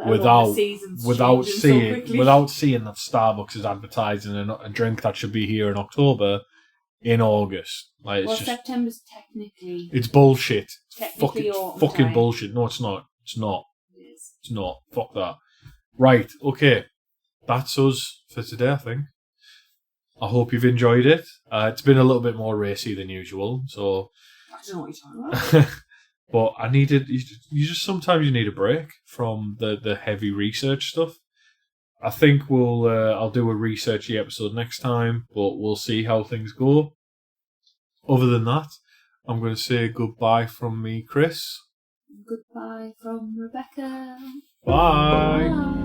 Without seeing that Starbucks is advertising a drink that should be here in October in August. Like, it's September's technically. It's bullshit. Technically fucking bullshit. No, it's not. It's not. It's not. Fuck that. Right. Okay. That's us for today, I think. I hope you've enjoyed it. It's been a little bit more racy than usual, so. I don't know what you're talking about. But I needed. You just sometimes you need a break from the heavy research stuff. I think I'll do a researchy episode next time, but we'll see how things go. Other than that, I'm going to say goodbye from me, Chris. Goodbye from Rebecca. Bye.